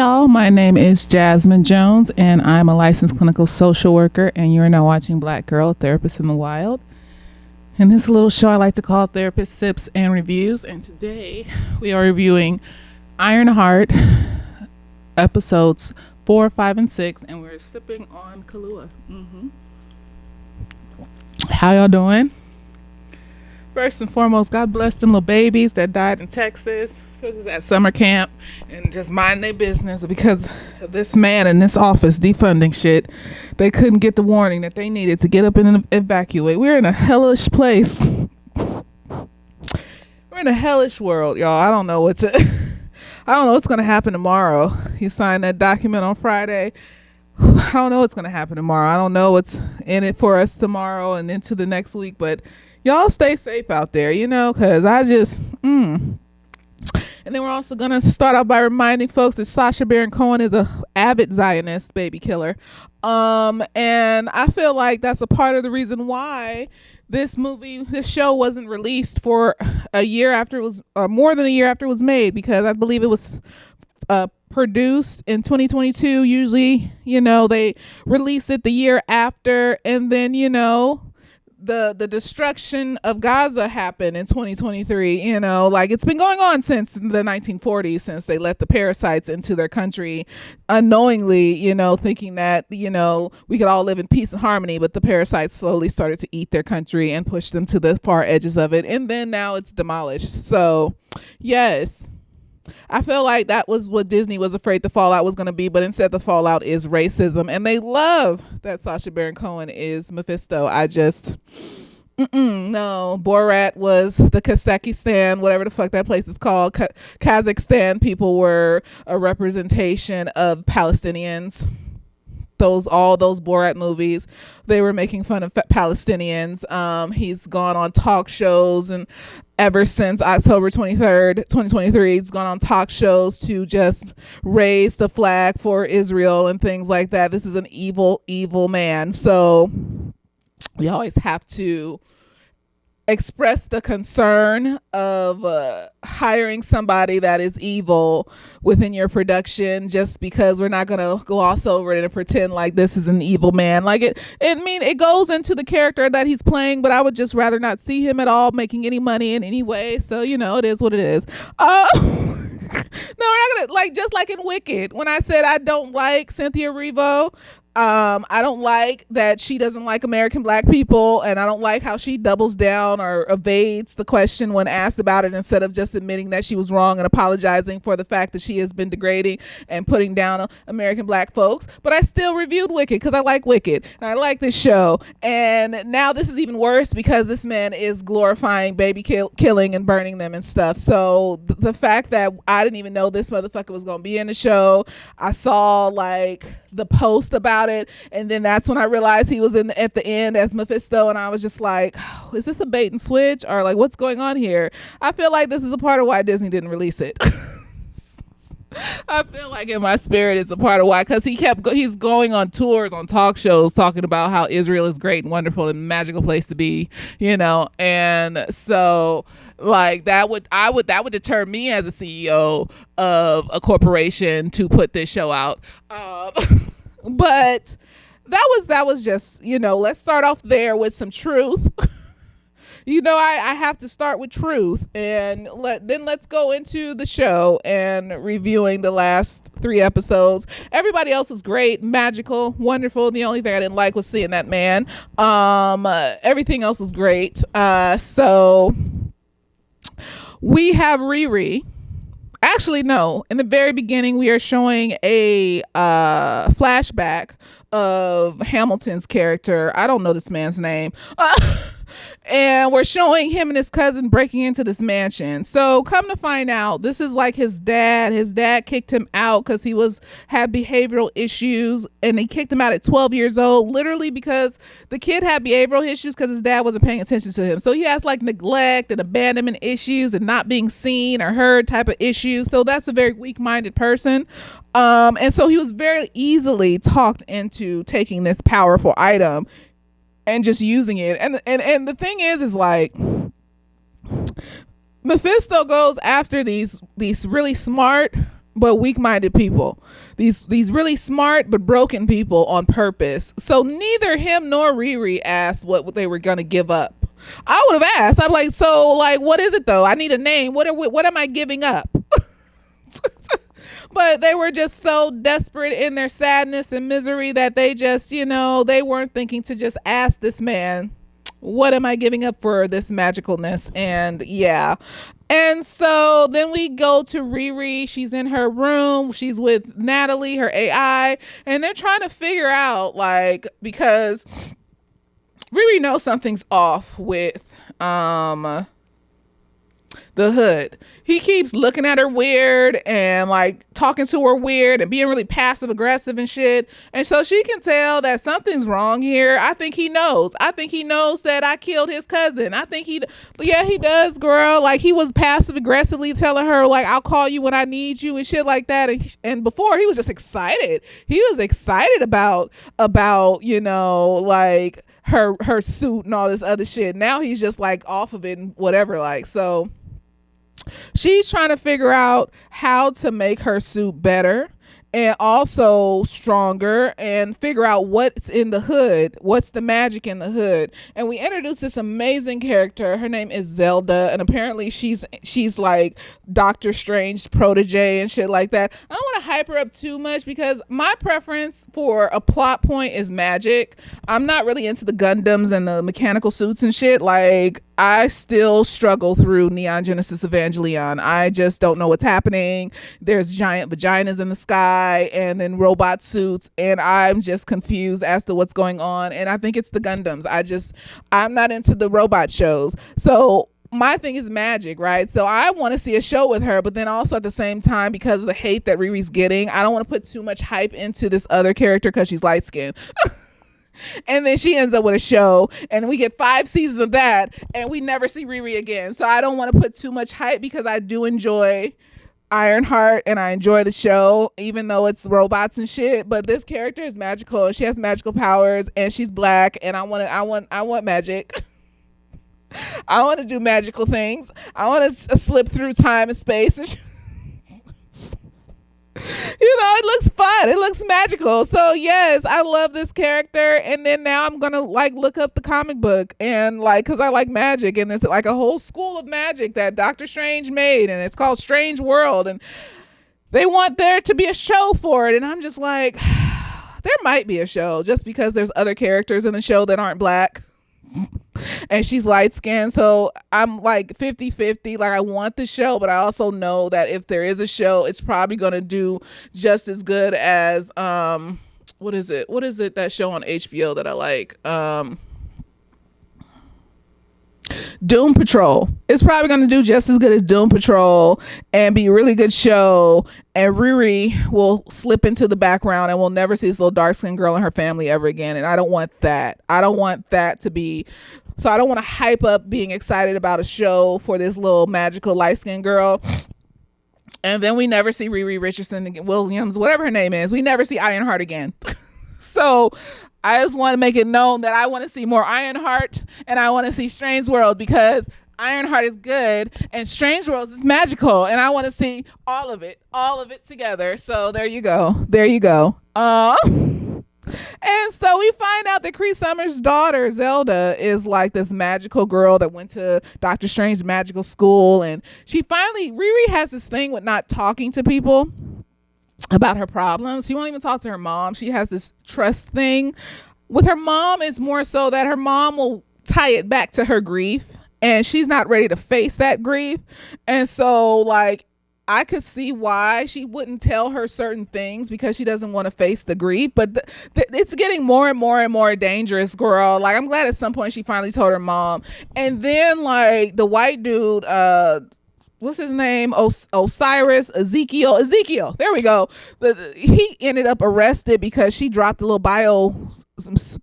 y'all. My name is Jasmine Jones, and I'm a licensed clinical social worker, and you're now watching Black Girl Therapist in the Wild. In this little show, I like to call Therapist Sips and Reviews, and today we are reviewing Ironheart, episodes 4, 5, and 6, and we're sipping on Kahlua. How y'all doing? First and foremost, God bless them little babies that died in Texas. This is at summer camp and just mind their business because of this man in this office defunding shit. They couldn't get the warning that they needed to get up and evacuate. We're in a hellish place. We're in a hellish world, y'all. I don't know what's going to happen tomorrow. He signed that document on Friday. I don't know what's going to happen tomorrow. I don't know what's in it for us tomorrow and into the next week, but y'all stay safe out there, because I just, And then we're also going to start off by reminding folks that Sacha Baron Cohen is a avid Zionist baby killer. And I feel like that's a part of the reason why this show wasn't released for a year after it was, or more than a year after it was made, because I believe it was produced in 2022. Usually, they release it the year after, and then, the destruction of Gaza happened in 2023. It's been going on since the 1940s, since they let the parasites into their country unknowingly, thinking that, we could all live in peace and harmony, but the parasites slowly started to eat their country and push them to the far edges of it. And then now it's demolished. So yes, I feel like that was what Disney was afraid the fallout was going to be, but instead the fallout is racism, and they love that Sacha Baron Cohen is Mephisto. I just, no. Borat was the Kazakhstan, whatever the fuck that place is called. Kazakhstan people were a representation of Palestinians. All those Borat movies, they were making fun of Palestinians. He's gone on talk shows, and ever since October 23rd, 2023, he's gone on talk shows to just raise the flag for Israel and things like that. This is an evil, evil man. So we always have to express the concern of hiring somebody that is evil within your production, just because we're not going to gloss over it and pretend like this is an evil man. It goes into the character that he's playing, but I would just rather not see him at all making any money in any way. So, it is what it is. No, we're not gonna, just like in Wicked, when I said I don't like Cynthia Erivo, I don't like that she doesn't like American Black people, and I don't like how she doubles down or evades the question when asked about it, instead of just admitting that she was wrong and apologizing for the fact that she has been degrading and putting down American Black folks. But I still reviewed Wicked because I like Wicked and I like this show. And now this is even worse because this man is glorifying baby killing and burning them and stuff. So the fact that I didn't even know this motherfucker was going to be in the show, I saw the post about it, and then that's when I realized he was at the end as Mephisto, and I was just like, oh, is this a bait and switch, or what's going on here? I feel like this is a part of why Disney didn't release it. I feel like in my spirit it's a part of why, because he's going on tours, on talk shows, talking about how Israel is great and wonderful and magical place to be, and so that would deter me as a CEO of a corporation to put this show out. But that was just, let's start off there with some truth. I have to start with truth, and then let's go into the show and reviewing the last 3 episodes. Everybody else was great, magical, wonderful. The only thing I didn't like was seeing that man. Everything else was great. So we have Riri. Actually, no. In the very beginning, we are showing a flashback of Hamilton's character. I don't know this man's name. And we're showing him and his cousin breaking into this mansion. So come to find out, this is like his dad. His dad kicked him out because he had behavioral issues, and he kicked him out at 12 years old, literally because the kid had behavioral issues because his dad wasn't paying attention to him. So he has neglect and abandonment issues and not being seen or heard type of issues. So that's a very weak-minded person. And so he was very easily talked into taking this powerful item and just using it. And the thing is Mephisto goes after these really smart but weak-minded people. These really smart but broken people on purpose. So neither him nor Riri asked what they were gonna give up. I would have asked. I'm like, so like, what is it though? I need a name. What am I giving up? But they were just so desperate in their sadness and misery that they just, they weren't thinking to just ask this man, what am I giving up for this magicalness? And yeah. And so then we go to Riri. She's in her room. She's with Natalie, her AI, and they're trying to figure out, like, because Riri knows something's off with the hood. He keeps looking at her weird and like talking to her weird and being really passive aggressive and shit. And so she can tell that something's wrong here. I think he knows that I killed his cousin. Yeah, he does, girl. Like, he was passive aggressively telling her, like, I'll call you when I need you and shit like that. And before, he was just excited. He was excited about, like her suit and all this other shit. Now he's just like off of it and whatever. Like, so she's trying to figure out how to make her suit better and also stronger, and figure out what's in the hood, what's the magic in the hood. And we introduce this amazing character. Her name is Zelda, and apparently she's like Doctor Strange's protege and shit like that. I don't want to hype her up too much because my preference for a plot point is magic. I'm not really into the Gundams and the mechanical suits and shit. Like, I still struggle through Neon Genesis Evangelion. I just don't know what's happening. There's giant vaginas in the sky and then robot suits, and I'm just confused as to what's going on. And I think it's the Gundams. I'm not into the robot shows. So my thing is magic, right? So I want to see a show with her, but then also at the same time, because of the hate that Riri's getting, I don't want to put too much hype into this other character because she's light skinned. And then she ends up with a show, and we get 5 seasons of that, and we never see Riri again. So I don't want to put too much hype because I do enjoy Ironheart and I enjoy the show, even though it's robots and shit. But this character is magical, and she has magical powers, and she's black, and I want magic. I want to do magical things. I want to slip through time and space and it looks fun. It looks magical. So yes, I love this character. And then now I'm gonna like look up the comic book, and like, because I like magic, and there's like a whole school of magic that Doctor Strange made, and it's called Strange World, and they want there to be a show for it. And I'm just like, there might be a show, just because there's other characters in the show that aren't black. And she's light skinned, so I'm like 50-50. Like, I want the show, but I also know that if there is a show, it's probably gonna do just as good as what is it that show on HBO that I like, Doom Patrol. It's probably going to do just as good as Doom Patrol and be a really good show, and Riri will slip into the background and we'll never see this little dark skinned girl and her family ever again. And I don't want that. So I don't want to hype up being excited about a show for this little magical light skinned girl, and then we never see Riri Richardson Williams, whatever her name is. We never see Ironheart again. So I just want to make it known that I want to see more Ironheart, and I want to see Strange World, because Ironheart is good and Strange World is magical, and I want to see all of it together. So there you go. And so we find out that Cree Summers' daughter, Zelda, is like this magical girl that went to Doctor Strange's magical school. And Riri has this thing with not talking to people about her problems. She won't even talk to her mom. She has this trust thing. With her mom, it's more so that her mom will tie it back to her grief, and she's not ready to face that grief. And so, like, I could see why she wouldn't tell her certain things, because she doesn't want to face the grief. But it's getting more and more and more dangerous, girl. Like, I'm glad at some point she finally told her mom. And then, like, the white dude, what's his name? Ezekiel. There we go. He ended up arrested because she dropped a little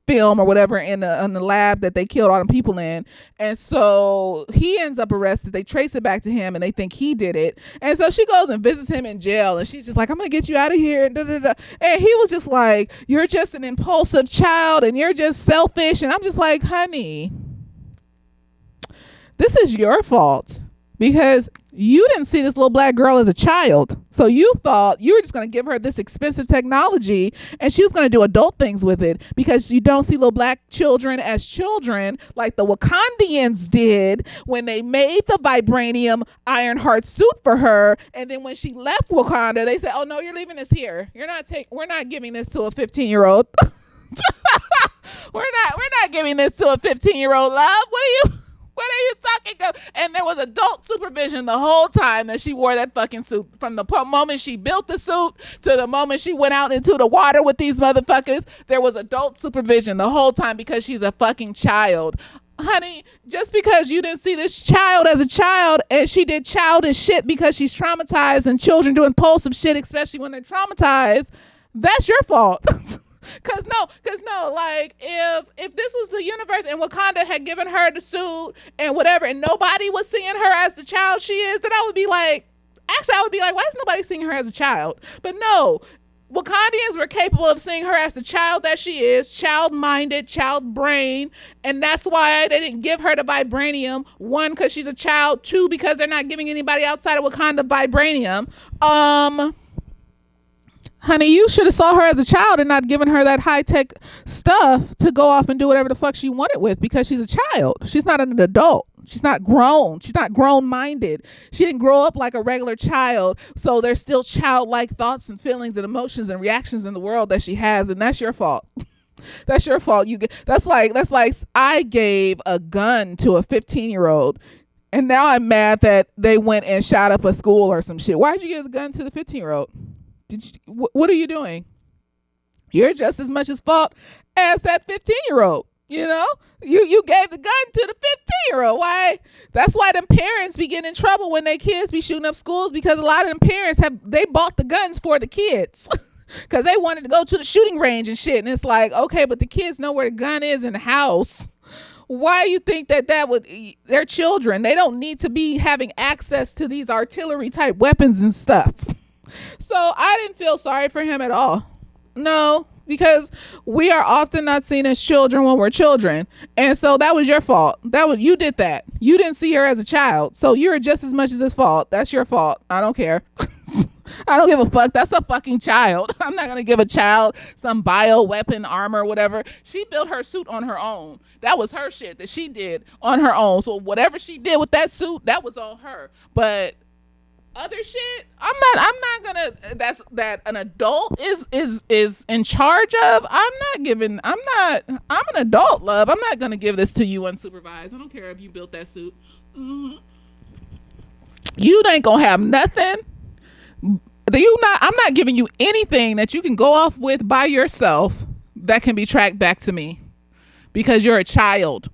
film or whatever in the lab that they killed all the people in. And so he ends up arrested. They trace it back to him, and they think he did it. And so she goes and visits him in jail, and she's just like, I'm gonna get you out of here. And he was just like, you're just an impulsive child, and you're just selfish. And I'm just like, honey, this is your fault, because you didn't see this little black girl as a child. So you thought you were just going to give her this expensive technology and she was going to do adult things with it, because you don't see little black children as children like the Wakandians did when they made the vibranium Ironheart suit for her. And then when she left Wakanda, they said, oh no, you're leaving this here. We're not giving this to a 15-year-old. we're not giving this to a 15-year-old, love. What are you talking about? And there was adult supervision the whole time that she wore that fucking suit. From the moment she built the suit to the moment she went out into the water with these motherfuckers, there was adult supervision the whole time, because she's a fucking child. Honey, just because you didn't see this child as a child and she did childish shit because she's traumatized, and children do impulsive shit, especially when they're traumatized, that's your fault. Cause no, like if this was the universe and Wakanda had given her the suit and whatever, and nobody was seeing her as the child she is, then I would be like, why is nobody seeing her as a child? But no, Wakandians were capable of seeing her as the child that she is, child-minded, child brain, and that's why they didn't give her the vibranium. One, because she's a child. Two, because they're not giving anybody outside of Wakanda vibranium. Honey, you should have saw her as a child and not given her that high-tech stuff to go off and do whatever the fuck she wanted with, because she's a child. She's not an adult. She's not grown. She's not grown-minded. She didn't grow up like a regular child, so there's still childlike thoughts and feelings and emotions and reactions in the world that she has, and that's your fault. That's your fault. That's like I gave a gun to a 15-year-old, and now I'm mad that they went and shot up a school or some shit. Why'd you give the gun to the 15-year-old? What are you doing? You're just as much as fault as that 15-year-old. You know, you gave the gun to the 15-year-old. Why? That's why them parents be getting in trouble when their kids be shooting up schools, because a lot of them parents they bought the guns for the kids because they wanted to go to the shooting range and shit. And it's like, okay, but the kids know where the gun is in the house. Why you think that would, they're children. They don't need to be having access to these artillery type weapons and stuff. So I didn't feel sorry for him at all. No, because we are often not seen as children when we're children. And so that was your fault. You did that. You didn't see her as a child. So you're just as much as his fault. That's your fault. I don't care. I don't give a fuck. That's a fucking child. I'm not going to give a child some bio weapon armor, whatever. She built her suit on her own. That was her shit that she did on her own. So whatever she did with that suit, that was on her. But other shit, I'm not gonna, that's that an adult is in charge of. I'm an adult, love. I'm not gonna give this to you unsupervised. I don't care if you built that suit. You ain't gonna have nothing. I'm not giving you anything that you can go off with by yourself that can be tracked back to me, because you're a child.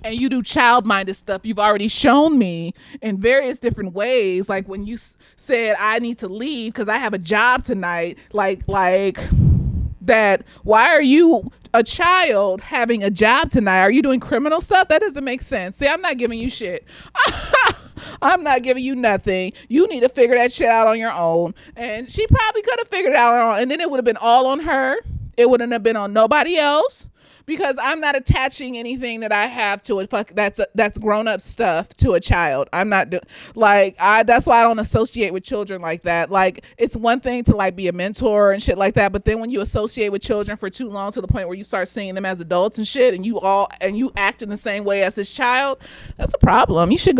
And you do child-minded stuff. You've already shown me in various different ways, like when you said I need to leave because I have a job tonight, like that. Why are you a child having a job tonight? Are you doing criminal stuff? That doesn't make sense. See, I'm not giving you shit. I'm not giving you nothing. You need to figure that shit out on your own. And she probably could have figured it out on her own, and then it would have been all on her. It wouldn't have been on nobody else. Because I'm not attaching anything that I have to it. That's grown up stuff to a child. I'm not that's why I don't associate with children like that. Like, it's one thing to like be a mentor and shit like that, but then when you associate with children for too long to the point where you start seeing them as adults and shit, and you act in the same way as this child, that's a problem. You should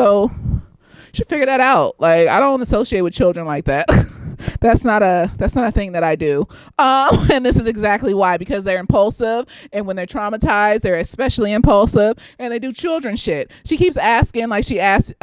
figure that out. Like, I don't associate with children like that. That's not a thing that I do. And this is exactly why, because they're impulsive, and when they're traumatized, they're especially impulsive, and they do children shit. She keeps asking, like she asked,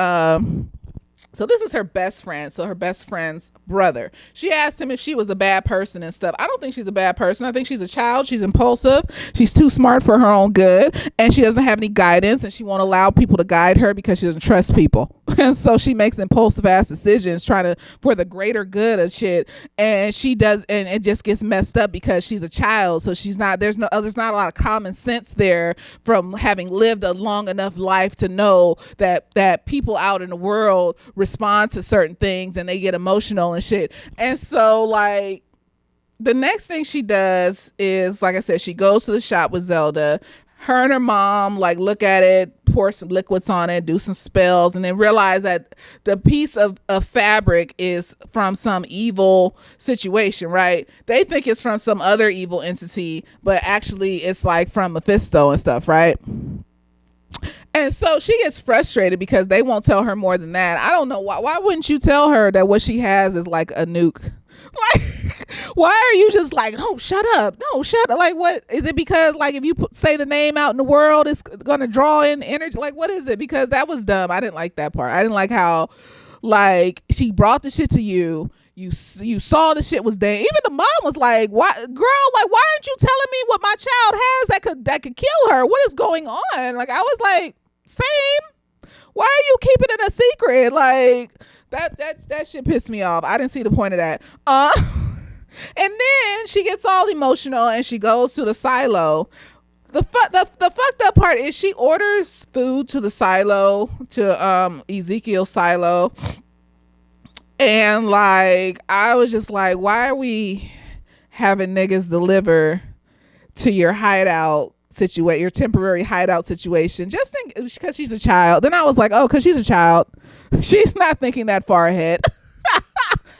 so this is her best friend. So her best friend's brother. She asked him if she was a bad person and stuff. I don't think she's a bad person. I think she's a child. She's impulsive. She's too smart for her own good. And she doesn't have any guidance, and she won't allow people to guide her because she doesn't trust people. And so she makes impulsive ass decisions for the greater good of shit. And she does, and it just gets messed up because she's a child. So there's not a lot of common sense there from having lived a long enough life to know that people out in the world respond to certain things and they get emotional and shit. And so, like, the next thing she does is, like I said, she goes to the shop with Zelda. Her and her mom, like, look at it, pour some liquids on it, do some spells, and then realize that the piece of fabric is from some evil situation, right? They think it's from some other evil entity, but actually it's like from Mephisto and stuff, right? And so she gets frustrated because they won't tell her more than that. I don't know why wouldn't you tell her that what she has is like a nuke? Like, why are you just like, no, shut up. No, shut up. Like, what is it? Because like if you say the name out in the world, it's gonna draw in energy. Like, what is it? Because that was dumb. I didn't like that part. I didn't like how like she brought the shit to you. You saw the shit was dead. Even the mom was like, "Why, girl? Like, why aren't you telling me what my child has that could kill her? What is going on?" Like, I was like, "Same. Why are you keeping it a secret?" Like that shit pissed me off. I didn't see the point of that. And then she gets all emotional and she goes to the silo. The fucked up part is she orders food to the silo, to Ezekiel's silo. And like, I was just like, why are we having niggas deliver to your hideout situation, your temporary hideout situation, just because she's a child? Then I was like, oh, because she's a child. She's not thinking that far ahead.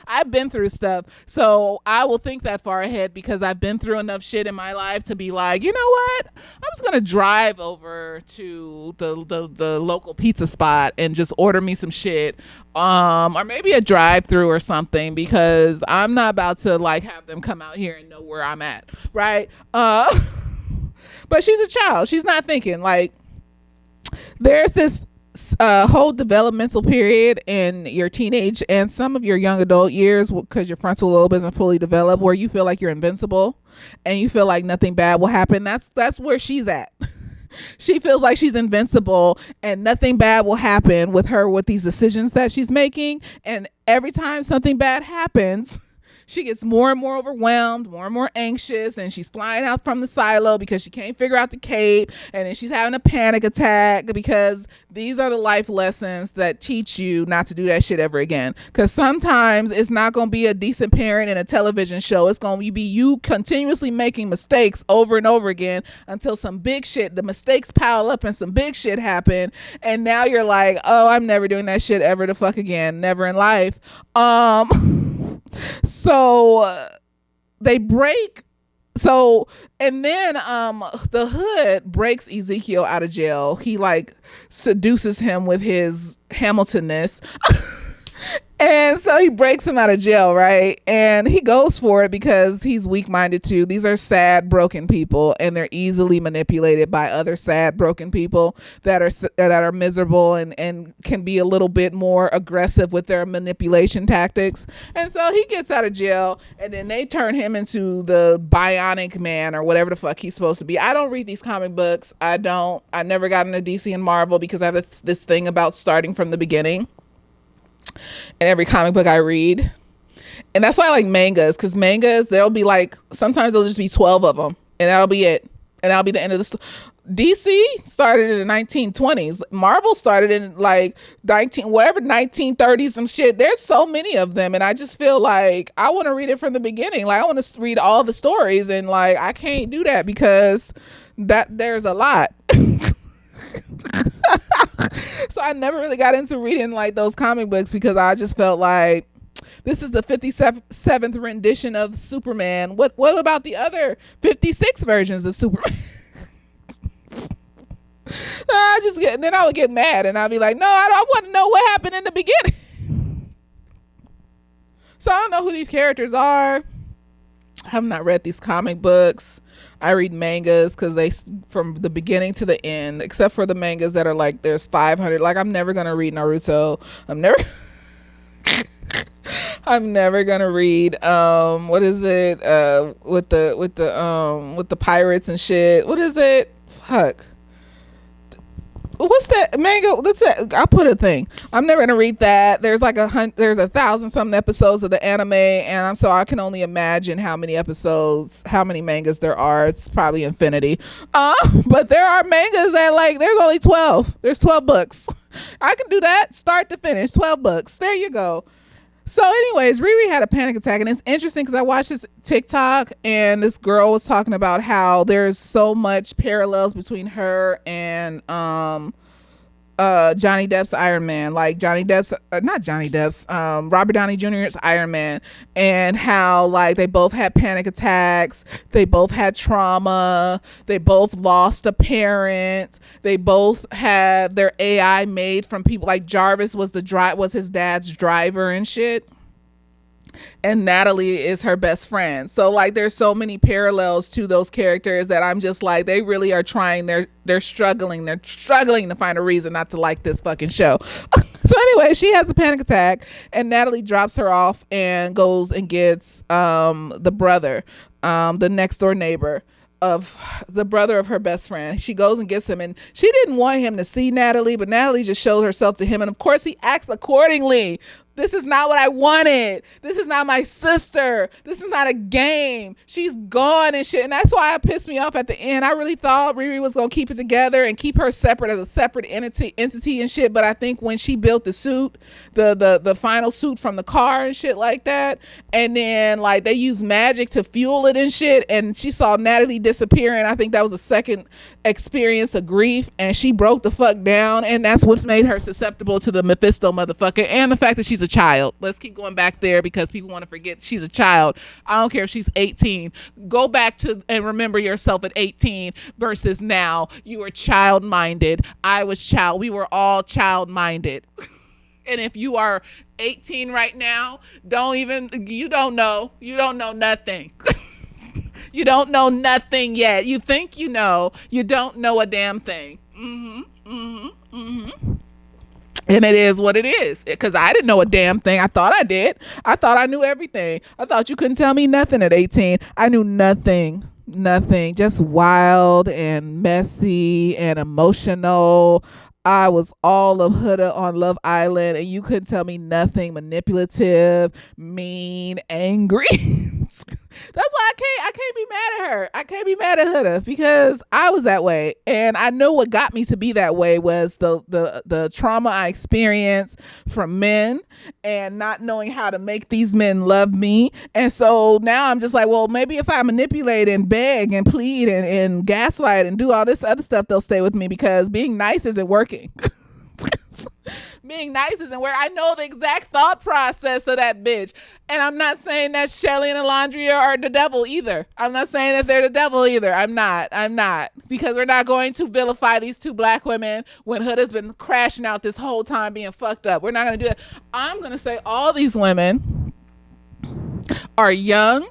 I've been through stuff, so I will think that far ahead because I've been through enough shit in my life to be like, you know what? I'm just gonna drive over to the local pizza spot and just order me some shit, or maybe a drive-through or something, because I'm not about to like have them come out here and know where I'm at, right? But she's a child. She's not thinking. Like, there's this whole developmental period in your teenage and some of your young adult years, because your frontal lobe isn't fully developed, where you feel like you're invincible and you feel like nothing bad will happen. That's where she's at. She feels like she's invincible and nothing bad will happen with her, with these decisions that she's making. And every time something bad happens, she gets more and more overwhelmed, more and more anxious, and she's flying out from the silo because she can't figure out the cape, and then she's having a panic attack, because these are the life lessons that teach you not to do that shit ever again. Because sometimes it's not going to be a decent parent in a television show. It's going to be you continuously making mistakes over and over again until some big shit, the mistakes pile up and some big shit happen, and now you're like, oh, I'm never doing that shit ever the fuck again, never in life. So they break. So, and then the hood breaks Ezekiel out of jail. He like seduces him with his Hamiltonness. And so he breaks him out of jail, right? And he goes for it because he's weak-minded too. These are sad, broken people, and they're easily manipulated by other sad, broken people that are miserable and can be a little bit more aggressive with their manipulation tactics. And so he gets out of jail, and then they turn him into the Bionic Man or whatever the fuck he's supposed to be. I don't read these comic books. I never got into DC and Marvel because I have this thing about starting from the beginning in every comic book I read. And that's why I like mangas, because mangas, there'll be like, sometimes there'll just be 12 of them, and that'll be it, and that'll be the end of the DC started in the 1920s. Marvel started in like 1930s, some shit. There's so many of them, and I just feel like I want to read it from the beginning. Like, I want to read all the stories, and like, I can't do that because there's a lot. So I never really got into reading like those comic books, because I just felt like, this is the 57th rendition of Superman. What about the other 56 versions of Superman? Then I would get mad, and I'd be like, no, I want to know what happened in the beginning. So I don't know who these characters are. I have not read these comic books. I read mangas because they, from the beginning to the end, except for the mangas that are like, there's 500. Like, I'm never gonna read Naruto. I'm never gonna read what is it with the pirates and shit. What is it? Fuck. What's that manga? That's it. I put a thing. I'm never gonna read that. There's like there's 1,000 something episodes of the anime, and so I can only imagine how many episodes, how many mangas there are. It's probably infinity. But there are mangas that like, there's only 12. There's 12 books. I can do that, start to finish, 12 books. There you go. So anyways, Riri had a panic attack, and it's interesting because I watched this TikTok, and this girl was talking about how there's so much parallels between her and Johnny Depp's Iron Man, like Johnny Depp's not Johnny Depp's Robert Downey Jr.'s Iron Man, and how like they both had panic attacks, they both had trauma, they both lost a parent, they both had their AI made from people. Like Jarvis was his dad's driver and shit, and Natalie is her best friend. So like there's so many parallels to those characters that I'm just like, they really are trying, they're struggling to find a reason not to like this fucking show. So anyway, she has a panic attack and Natalie drops her off and goes and gets the brother, the next door neighbor of the brother of her best friend. She goes and gets him, and she didn't want him to see Natalie, but Natalie just showed herself to him, and of course he acts accordingly. This is not what I wanted. This is not my sister. This is not a game. She's gone and shit. And that's why it pissed me off at the end. I really thought Riri was going to keep it together and keep her separate as a separate entity and shit. But I think when she built the suit, the final suit from the car and shit like that, and then like they used magic to fuel it and shit, and she saw Natalie disappear, and I think that was a second experience of grief, and she broke the fuck down, and that's what's made her susceptible to the Mephisto motherfucker, and the fact that she's a child. Let's keep going back there because people want to forget she's a child. I don't care if she's 18. Go back to and remember yourself at 18 versus now. You were child-minded. I was child. We were all child-minded. And if you are 18 right now, you don't know nothing. You don't know nothing yet. You think you know. You don't know a damn thing. And it is what it is, because I didn't know a damn thing. I thought I did. I thought I knew everything. I thought you couldn't tell me nothing at 18. I knew nothing, just wild and messy and emotional. I was all of Huda on Love Island, and you couldn't tell me nothing. Manipulative, mean, angry. That's why I can't be mad at her. I can't be mad at Huda because I was that way, and I know what got me to be that way was the trauma I experienced from men and not knowing how to make these men love me. And so now I'm just like, well, maybe if I manipulate and beg and plead and gaslight and do all this other stuff, they'll stay with me, because being nice isn't working. Being nice isn't where I know the exact thought process of that bitch. And I'm not saying that Shelly and Alondria are the devil either. I'm not saying that they're the devil either. I'm not. Because we're not going to vilify these two black women when Huda's been crashing out this whole time being fucked up. We're not going to do that. I'm going to say all these women are young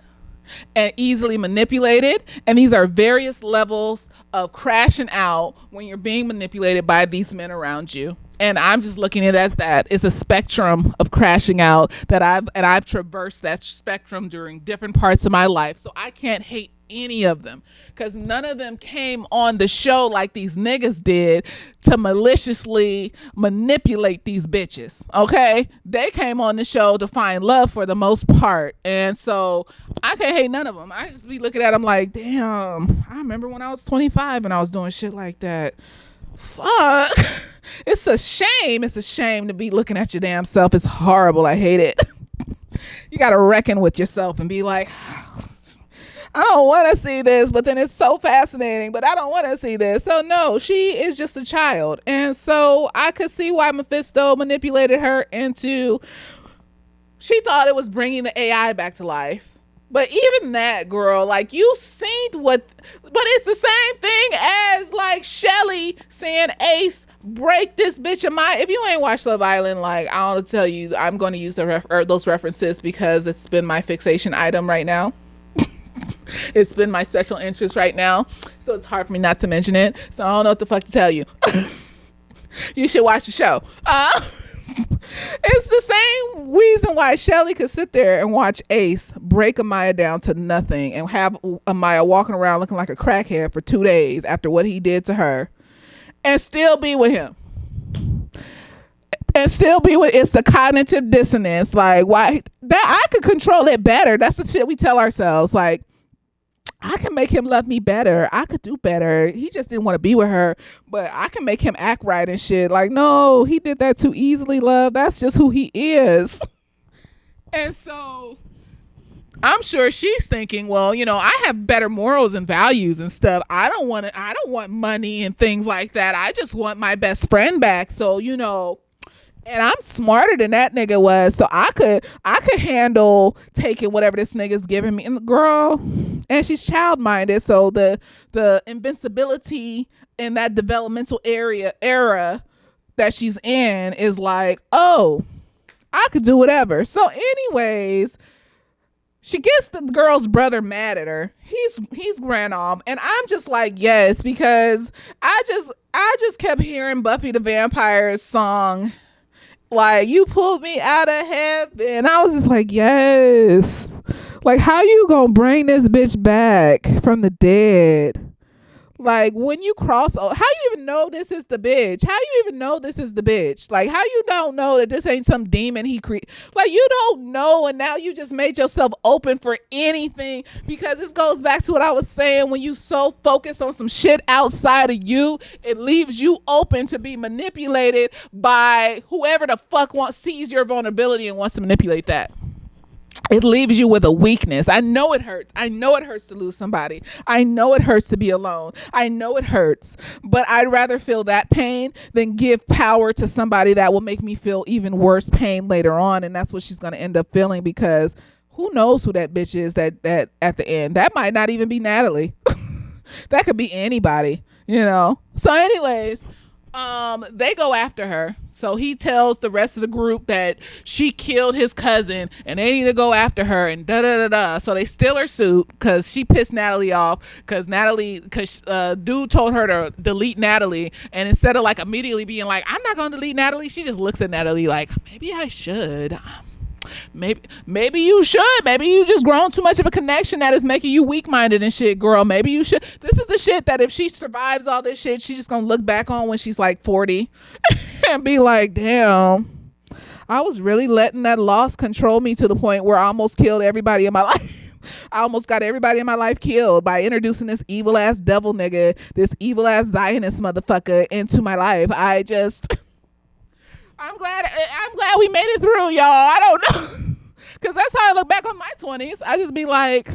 and easily manipulated, and these are various levels of crashing out when you're being manipulated by these men around you. And I'm just looking at it as that. It's a spectrum of crashing out that I've traversed that spectrum during different parts of my life. So I can't hate any of them, because none of them came on the show like these niggas did to maliciously manipulate these bitches. Okay, they came on the show to find love for the most part, and so I can't hate none of them. I just be looking at them like, damn, I remember when I was 25 and I was doing shit like that. Fuck. It's a shame to be looking at your damn self. It's horrible. I hate it. You gotta reckon with yourself and be like, I don't want to see this, but then it's so fascinating, but I don't want to see this. So no, she is just a child. And so I could see why Mephisto manipulated her into, she thought it was bringing the AI back to life. But even that, girl, like, you seen but it's the same thing as like Shelly saying, Ace, break this bitch of mine. If you ain't watched Love Island, like, I want to tell you, I'm going to use those references because it's been my fixation item right now. It's been my special interest right now, so it's hard for me not to mention it. So I don't know what the fuck to tell you. You should watch the show. It's the same reason why Shelly could sit there and watch Ace break Amaya down to nothing and have Amaya walking around looking like a crackhead for 2 days after what he did to her, and still be with him. And still be with, it's the cognitive dissonance. Like, why that I could control it better. That's the shit we tell ourselves. Like, I can make him love me better. I could do better. He just didn't want to be with her, but I can make him act right and shit. Like, no, he did that too easily, love. That's just who he is. And so I'm sure she's thinking, well, I have better morals and values and stuff. I don't want money and things like that. I just want my best friend back. So, and I'm smarter than that nigga was. So I could handle taking whatever this nigga's giving me. And the girl, and she's child minded. So the invincibility in that developmental era that she's in is like, oh, I could do whatever. So anyways, she gets the girl's brother mad at her. He's ran off, and I'm just like, yes, because I just kept hearing Buffy the Vampire's song, like, you pulled me out of heaven. I was just like, yes. Like, how you gonna bring this bitch back from the dead? Like, when you cross, how you even know this is the bitch? How you even know this is the bitch? Like, how you don't know that this ain't some demon he created? Like, you don't know, and now you just made yourself open for anything, because this goes back to what I was saying. When you so focus on some shit outside of you, it leaves you open to be manipulated by whoever the fuck sees your vulnerability and wants to manipulate that. It leaves you with a weakness. I know it hurts. I know it hurts to lose somebody. I know it hurts to be alone. I know it hurts. But I'd rather feel that pain than give power to somebody that will make me feel even worse pain later on. And that's what she's going to end up feeling, because who knows who that bitch is that at the end. That might not even be Natalie. That could be anybody, So anyways, they go after her. So he tells the rest of the group that she killed his cousin and they need to go after her and da-da-da-da. So they steal her suit because she pissed Natalie off, because dude told her to delete Natalie, and instead of like immediately being like, I'm not gonna delete Natalie, she just looks at Natalie like, maybe I should. Maybe you should. Maybe you just grown too much of a connection that is making you weak-minded and shit, girl. Maybe you should. This is the shit that if she survives all this shit, she's just gonna look back on when she's like 40 and be like, damn, I was really letting that loss control me to the point where I almost killed everybody in my life. I almost got everybody in my life killed by introducing this evil ass devil nigga, this evil ass Zionist motherfucker into my life. I'm glad we made it through, y'all. I don't know. Because that's how I look back on my 20s. I just be like,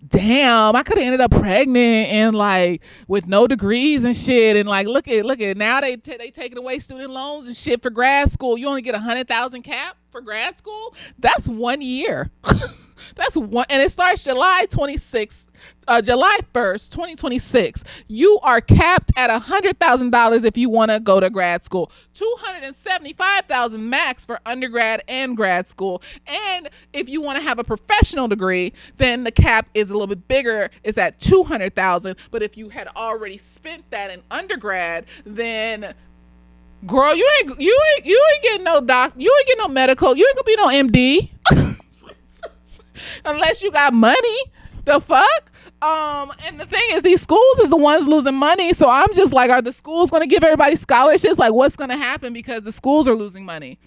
damn, I could have ended up pregnant and like with no degrees and shit. And like, look at now they taking away student loans and shit for grad school. You only get 100,000 cap for grad school. That's 1 year. That's one, and it starts July 1st, 2026. You are capped at $100,000 if you want to go to grad school. $275,000 max for undergrad and grad school. And if you want to have a professional degree, then the cap is a little bit bigger. It's at $200,000. But if you had already spent that in undergrad, then girl, you ain't getting no doc. You ain't getting no medical. You ain't gonna be no MD. Unless you got money. The fuck? And the thing is, these schools is the ones losing money. So I'm just like, are the schools going to give everybody scholarships? Like, what's going to happen? Because the schools are losing money.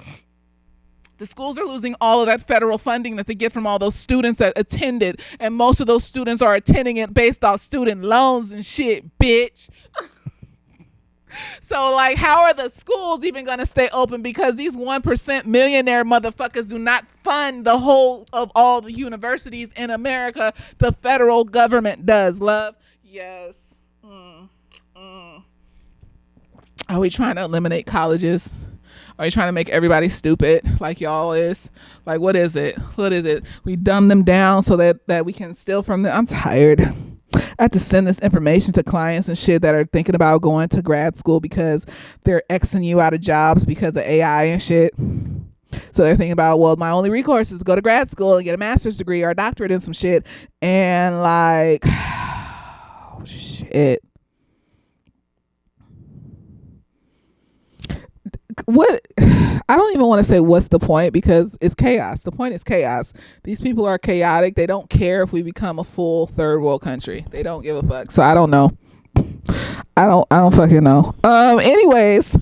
The schools are losing all of that federal funding that they get from all those students that attended. And most of those students are attending it based off student loans and shit, bitch. So like, how are the schools even going to stay open? Because these 1% millionaire motherfuckers do not fund the whole of all the universities in America. The federal government does, love. Yes. Are we trying to eliminate colleges? Are you trying to make everybody stupid like y'all is? Like, what is it? We dumb them down so that we can steal from them. I'm tired. I have to send this information to clients and shit that are thinking about going to grad school because they're Xing you out of jobs because of AI and shit. So they're thinking about, well, my only recourse is to go to grad school and get a master's degree or a doctorate in some shit. And like, oh, shit. What? I don't even want to say what's the point, because it's chaos. The point is chaos. These people are chaotic. They don't care if we become a full third world country. They don't give a fuck. So I don't know. I don't fucking know. Anyways,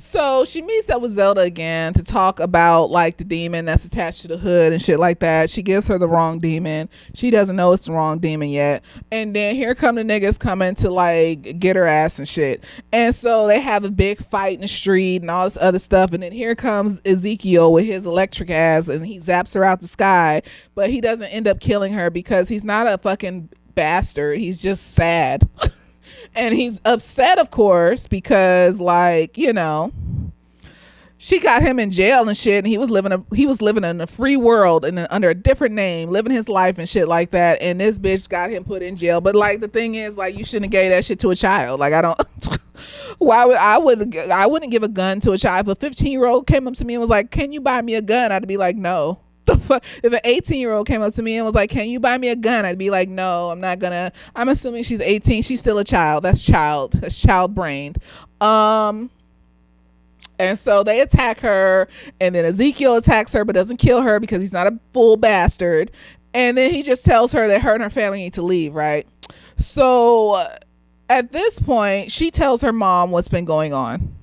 So she meets up with Zelda again to talk about like the demon that's attached to the hood and shit like that. She gives her the wrong demon. She doesn't know it's the wrong demon yet. And then here come the niggas coming to like get her ass and shit. And so they have a big fight in the street and all this other stuff. And then here comes Ezekiel with his electric ass and he zaps her out the sky. But he doesn't end up killing her because he's not a fucking bastard. He's just sad. And he's upset, of course, because like, you know, she got him in jail and shit, and he was living in a free world and under a different name, living his life and shit like that. And this bitch got him put in jail. But like the thing is, like, you shouldn't have gave that shit to a child. Like, I don't why would I wouldn't give a gun to a child. If a 15-year-old came up to me and was like, "Can you buy me a gun?" I'd be like, "No." The fuck? If an 18-year-old came up to me and was like, "Can you buy me a gun?" I'd be like, "No, I'm not gonna." I'm assuming she's 18. She's still a child. That's child brained. And so they attack her, and then Ezekiel attacks her but doesn't kill her because he's not a full bastard. And then he just tells her that her and her family need to leave, right? So at this point, she tells her mom what's been going on.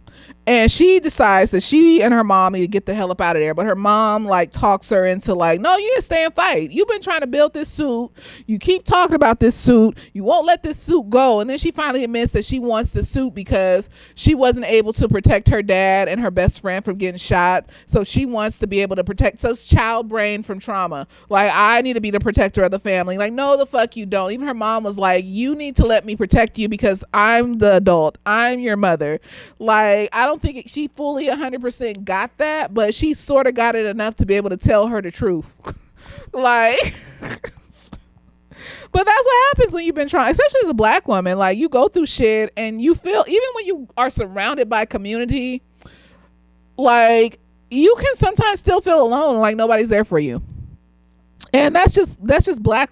And she decides that she and her mom need to get the hell up out of there. But her mom like talks her into like, "No, you need to stay and fight. You've been trying to build this suit. You keep talking about this suit. You won't let this suit go." And then she finally admits that she wants the suit because she wasn't able to protect her dad and her best friend from getting shot. So she wants to be able to protect. So it's child brain from trauma. Like, I need to be the protector of the family. Like, no, the fuck you don't. Even her mom was like, "You need to let me protect you because I'm the adult. I'm your mother." Like, I don't think she fully 100% got that, but she sort of got it enough to be able to tell her the truth. Like, but that's what happens when you've been trying, especially as a black woman. Like, you go through shit and you feel, even when you are surrounded by community, like, you can sometimes still feel alone, like nobody's there for you. And that's just black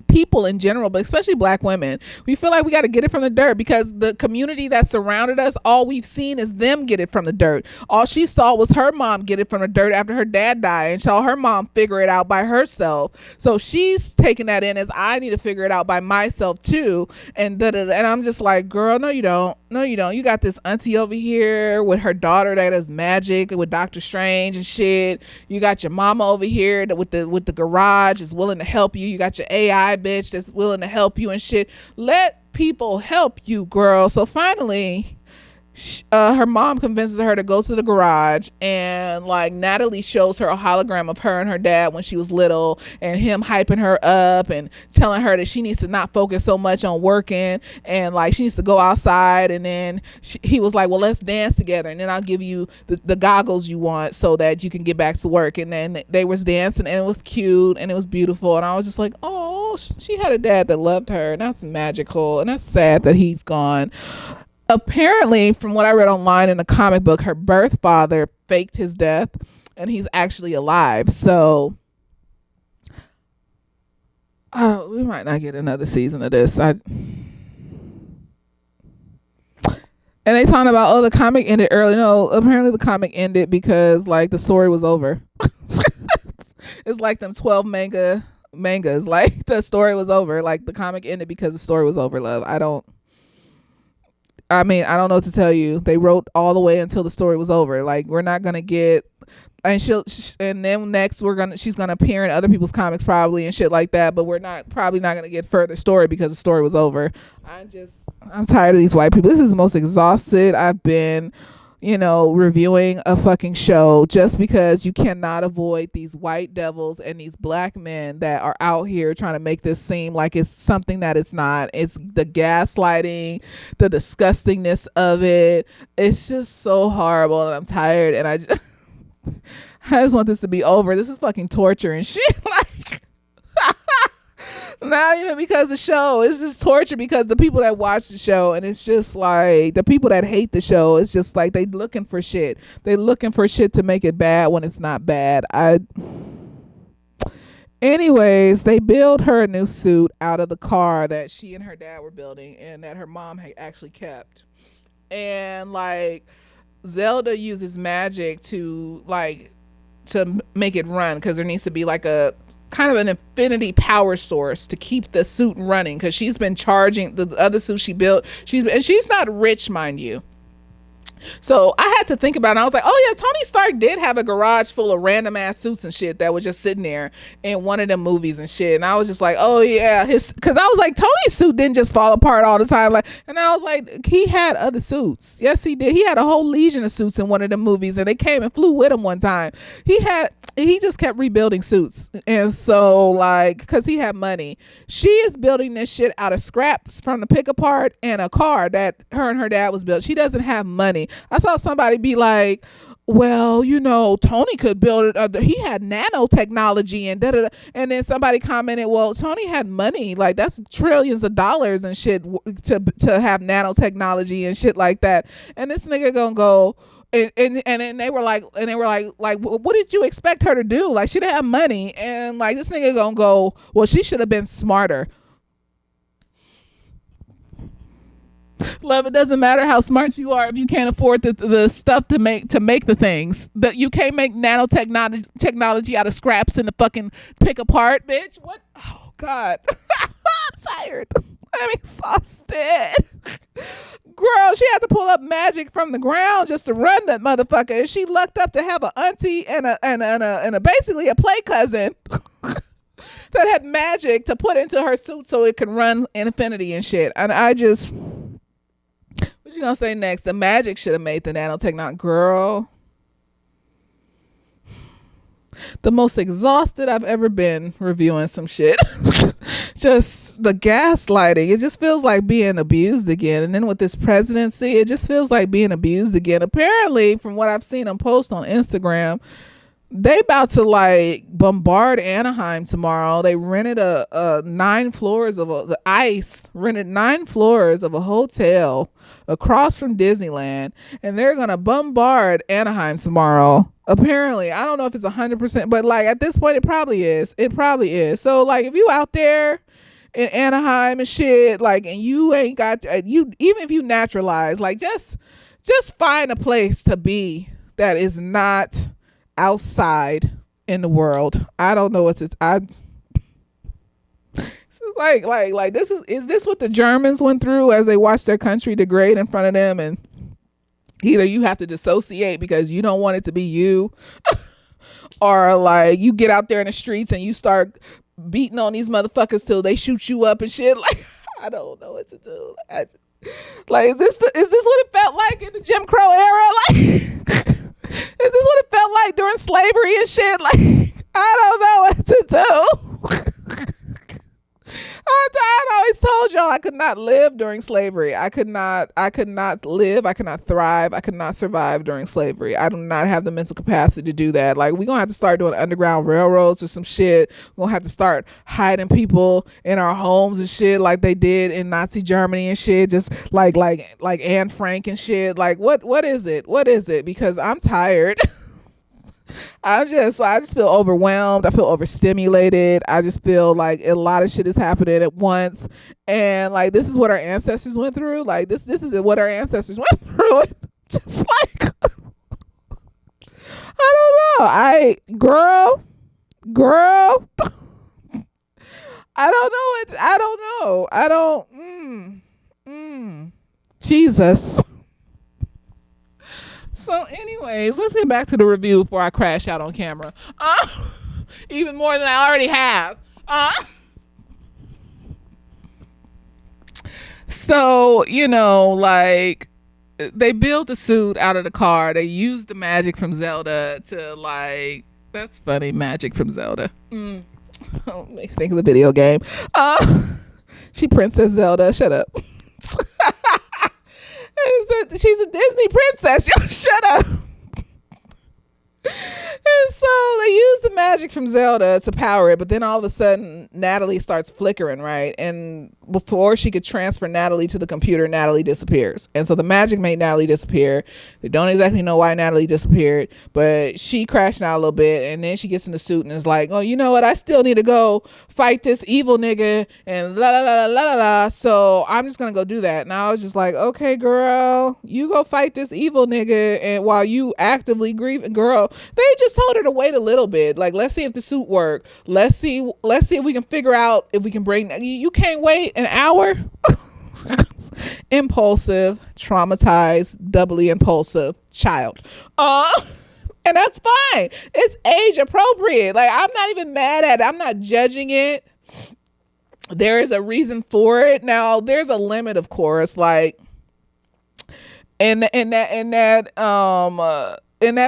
people in general, but especially black women. We feel like we got to get it from the dirt because the community that surrounded us, all we've seen is them get it from the dirt. All she saw was her mom get it from the dirt after her dad died, and saw her mom figure it out by herself. So she's taking that in as, I need to figure it out by myself too. And and I'm just like, girl, no you don't. No you don't. You got this auntie over here with her daughter that does magic with Doctor Strange and shit. You got your mama over here with the garage is willing to help you. You got your AI bitch that's willing to help you and shit. Let people help you, girl. So finally, her mom convinces her to go to the garage, and like Natalie shows her a hologram of her and her dad when she was little, and him hyping her up and telling her that she needs to not focus so much on working, and like she needs to go outside. And then he was like, "Well, let's dance together, and then I'll give you the goggles you want so that you can get back to work." And then they was dancing, and it was cute and it was beautiful, and I was just like, oh, she had a dad that loved her, and that's magical, and that's sad that he's gone. Apparently, from what I read online in the comic book, her birth father faked his death and he's actually alive. So we might not get another season of this. And they talking about, oh, the comic ended early. No, apparently the comic ended because like the story was over. It's like them 12 mangas. Like, the story was over. Like, the comic ended because the story was over, love. I don't know what to tell you. They wrote all the way until the story was over. Like, we're not gonna get, and and then next she's gonna appear in other people's comics probably and shit like that. But we're probably not gonna get further story because the story was over. I'm tired of these white people. This is the most exhausted I've been, reviewing a fucking show, just because you cannot avoid these white devils and these black men that are out here trying to make this seem like it's something that it's not. It's the gaslighting, the disgustingness of it. It's just so horrible, and I'm tired, and I just want this to be over. This is fucking torture and shit. Like, not even because the show, it's just torture because the people that watch the show, and it's just like the people that hate the show, it's just like they looking for shit to make it bad when it's not bad. Anyways, they build her a new suit out of the car that she and her dad were building and that her mom had actually kept. And like Zelda uses magic to make it run, because there needs to be like a kind of an infinity power source to keep the suit running, because she's been charging the other suit she built. She's not rich, mind you. So I had to think about it. I was like, oh yeah, Tony Stark did have a garage full of random ass suits and shit that were just sitting there in one of them movies and shit. And I was just like, oh yeah, because I was like, Tony's suit didn't just fall apart all the time. Like, and I was like, he had other suits. Yes, he did. He had a whole legion of suits in one of them movies, and they came and flew with him one time. He just kept rebuilding suits. And so, like, because he had money, she is building this shit out of scraps from the pick apart and a car that her and her dad was built. She doesn't have money. I saw somebody be like, well, Tony could build it. He had nanotechnology and da da da. And then somebody commented, well, Tony had money. Like, that's trillions of dollars and shit to have nanotechnology and shit like that. And this nigga gonna go, and then they were like, what did you expect her to do? Like, she didn't have money. And like, this nigga gonna go, well, she should have been smarter. Love, it doesn't matter how smart you are if you can't afford the stuff to make the things. That you can't make nanotechnology out of scraps in the fucking pick apart, bitch. What? Oh God, I'm tired. I'm exhausted. Girl, she had to pull up magic from the ground just to run that motherfucker. And she lucked up to have an auntie and a basically a play cousin that had magic to put into her suit so it could run infinity and shit. And I just, what you gonna say next? The magic should have made the nanotechnology. Girl, the most exhausted I've ever been reviewing some shit. Just the gaslighting. It just feels like being abused again. And then with this presidency, it just feels like being abused again. Apparently, from what I've seen them post on Instagram, they about to like bombard Anaheim tomorrow. They rented a 9 floors of the ICE rented 9 floors of a hotel across from Disneyland, and they're gonna bombard Anaheim tomorrow. Apparently, I don't know if it's 100%, but like at this point, it probably is. It probably is. So like, if you out there in Anaheim and shit, like, and you ain't got you, even if you naturalize, like, just find a place to be that is not outside in the world. I don't know what like this is this what the Germans went through as they watched their country degrade in front of them? And either you have to dissociate because you don't want it to be you, or like you get out there in the streets and you start beating on these motherfuckers till they shoot you up and shit. Like, I don't know what to do. Like, is this what it felt like in the Jim Crow era? Like, is this what it felt like during slavery and shit? Like, I don't know what to do. I always told y'all I could not live during slavery. I could not live. I could not thrive. I could not survive during slavery. I do not have the mental capacity to do that. Like, we're going to have to start doing underground railroads or some shit. We're going to have to start hiding people in our homes and shit like they did in Nazi Germany and shit. Just like Anne Frank and shit. Like, what is it? What is it? Because I'm tired. I just feel overwhelmed. I feel overstimulated. I just feel like a lot of shit is happening at once. And like, this is what our ancestors went through. Like, this is what our ancestors went through. Just like, I don't know. Girl, I don't know. Jesus. So anyways, let's get back to the review before I crash out on camera. Even more than I already have. So, like, they built a suit out of the car. They used the magic from Zelda to, like, that's funny, magic from Zelda. Oh, makes me think of the video game. She Princess Zelda. Shut up. She's a Disney princess. Yo, shut up. And so they use the magic from Zelda to power it, but then all of a sudden Natalie starts flickering, right? And before she could transfer Natalie to the computer, Natalie disappears. And so the magic made Natalie disappear. They don't exactly know why Natalie disappeared, but she crashed out a little bit, and then she gets in the suit and is like, oh, you know what? I still need to go fight this evil nigga and la la la la la la. So I'm just gonna go do that. And I was just like, okay, girl, you go fight this evil nigga, and while you actively grieve, girl, they just told her to wait a little bit. Like, let's see if the suit worked. Let's see if we can figure out if we can bring. You can't wait an hour. impulsive, traumatized, doubly impulsive child. Uh, and that's fine. It's age appropriate. Like, I'm not even mad at it. I'm not judging it. There is a reason for it. Now, there's a limit, of course. Like, in that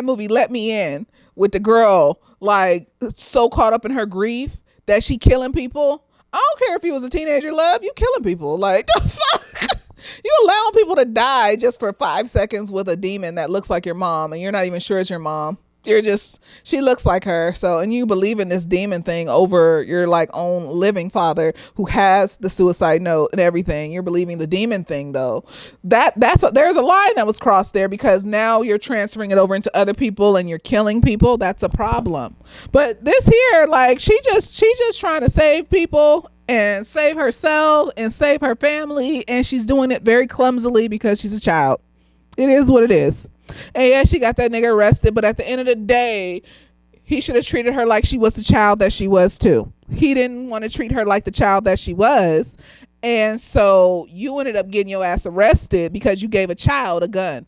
movie, Let Me In, with the girl, like, so caught up in her grief that she killing people. I don't care if you was a teenager, love, you killing people. Like, the fuck? You allowing people to die just for 5 seconds with a demon that looks like your mom, and you're not even sure it's your mom. You're just, she looks like her. So, and you believe in this demon thing over your like own living father who has the suicide note and everything. You're believing the demon thing though. There's a line that was crossed there, because now you're transferring it over into other people and you're killing people. That's a problem. But this here, like, she just trying to save people and save herself and save her family, and she's doing it very clumsily because she's a child. It is what it is. And yeah, she got that nigga arrested, but at the end of the day, he should have treated her like she was the child that she was too. He didn't want to treat her like the child that she was. And so you ended up getting your ass arrested because you gave a child a gun.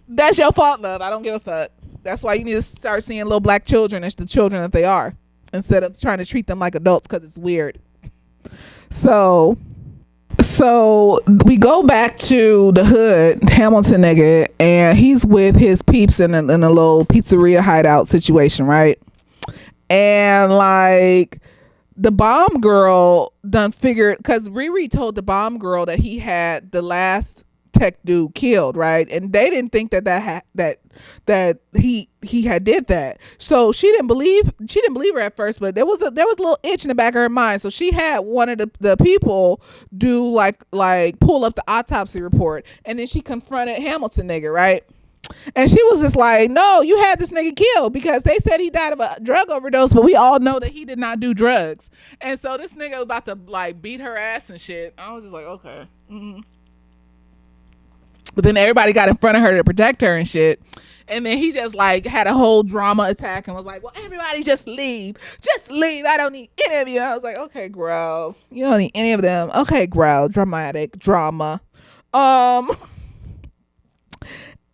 That's your fault, love. I don't give a fuck. That's why you need to start seeing little black children as the children that they are, instead of trying to treat them like adults, because it's weird. So we go back to the hood, Hamilton nigga, and he's with his peeps in a little pizzeria hideout situation, right? And like, the bomb girl done figured, because Riri told the bomb girl that he had the last tech dude killed, right? And they didn't think that he had did that. So she didn't believe her at first, but there was a little itch in the back of her mind. So she had one of the people do like pull up the autopsy report, and then she confronted Hamilton nigga, right? And she was just like, no, you had this nigga killed because they said he died of a drug overdose, but we all know that he did not do drugs. And so this nigga was about to like beat her ass and shit. I was just like, okay. Mm-hmm. But then everybody got in front of her to protect her and shit. And then he just like had a whole drama attack and was like, well, everybody just leave. Just leave. I don't need any of you. I was like, okay, girl. You don't need any of them. Okay, girl. Dramatic drama.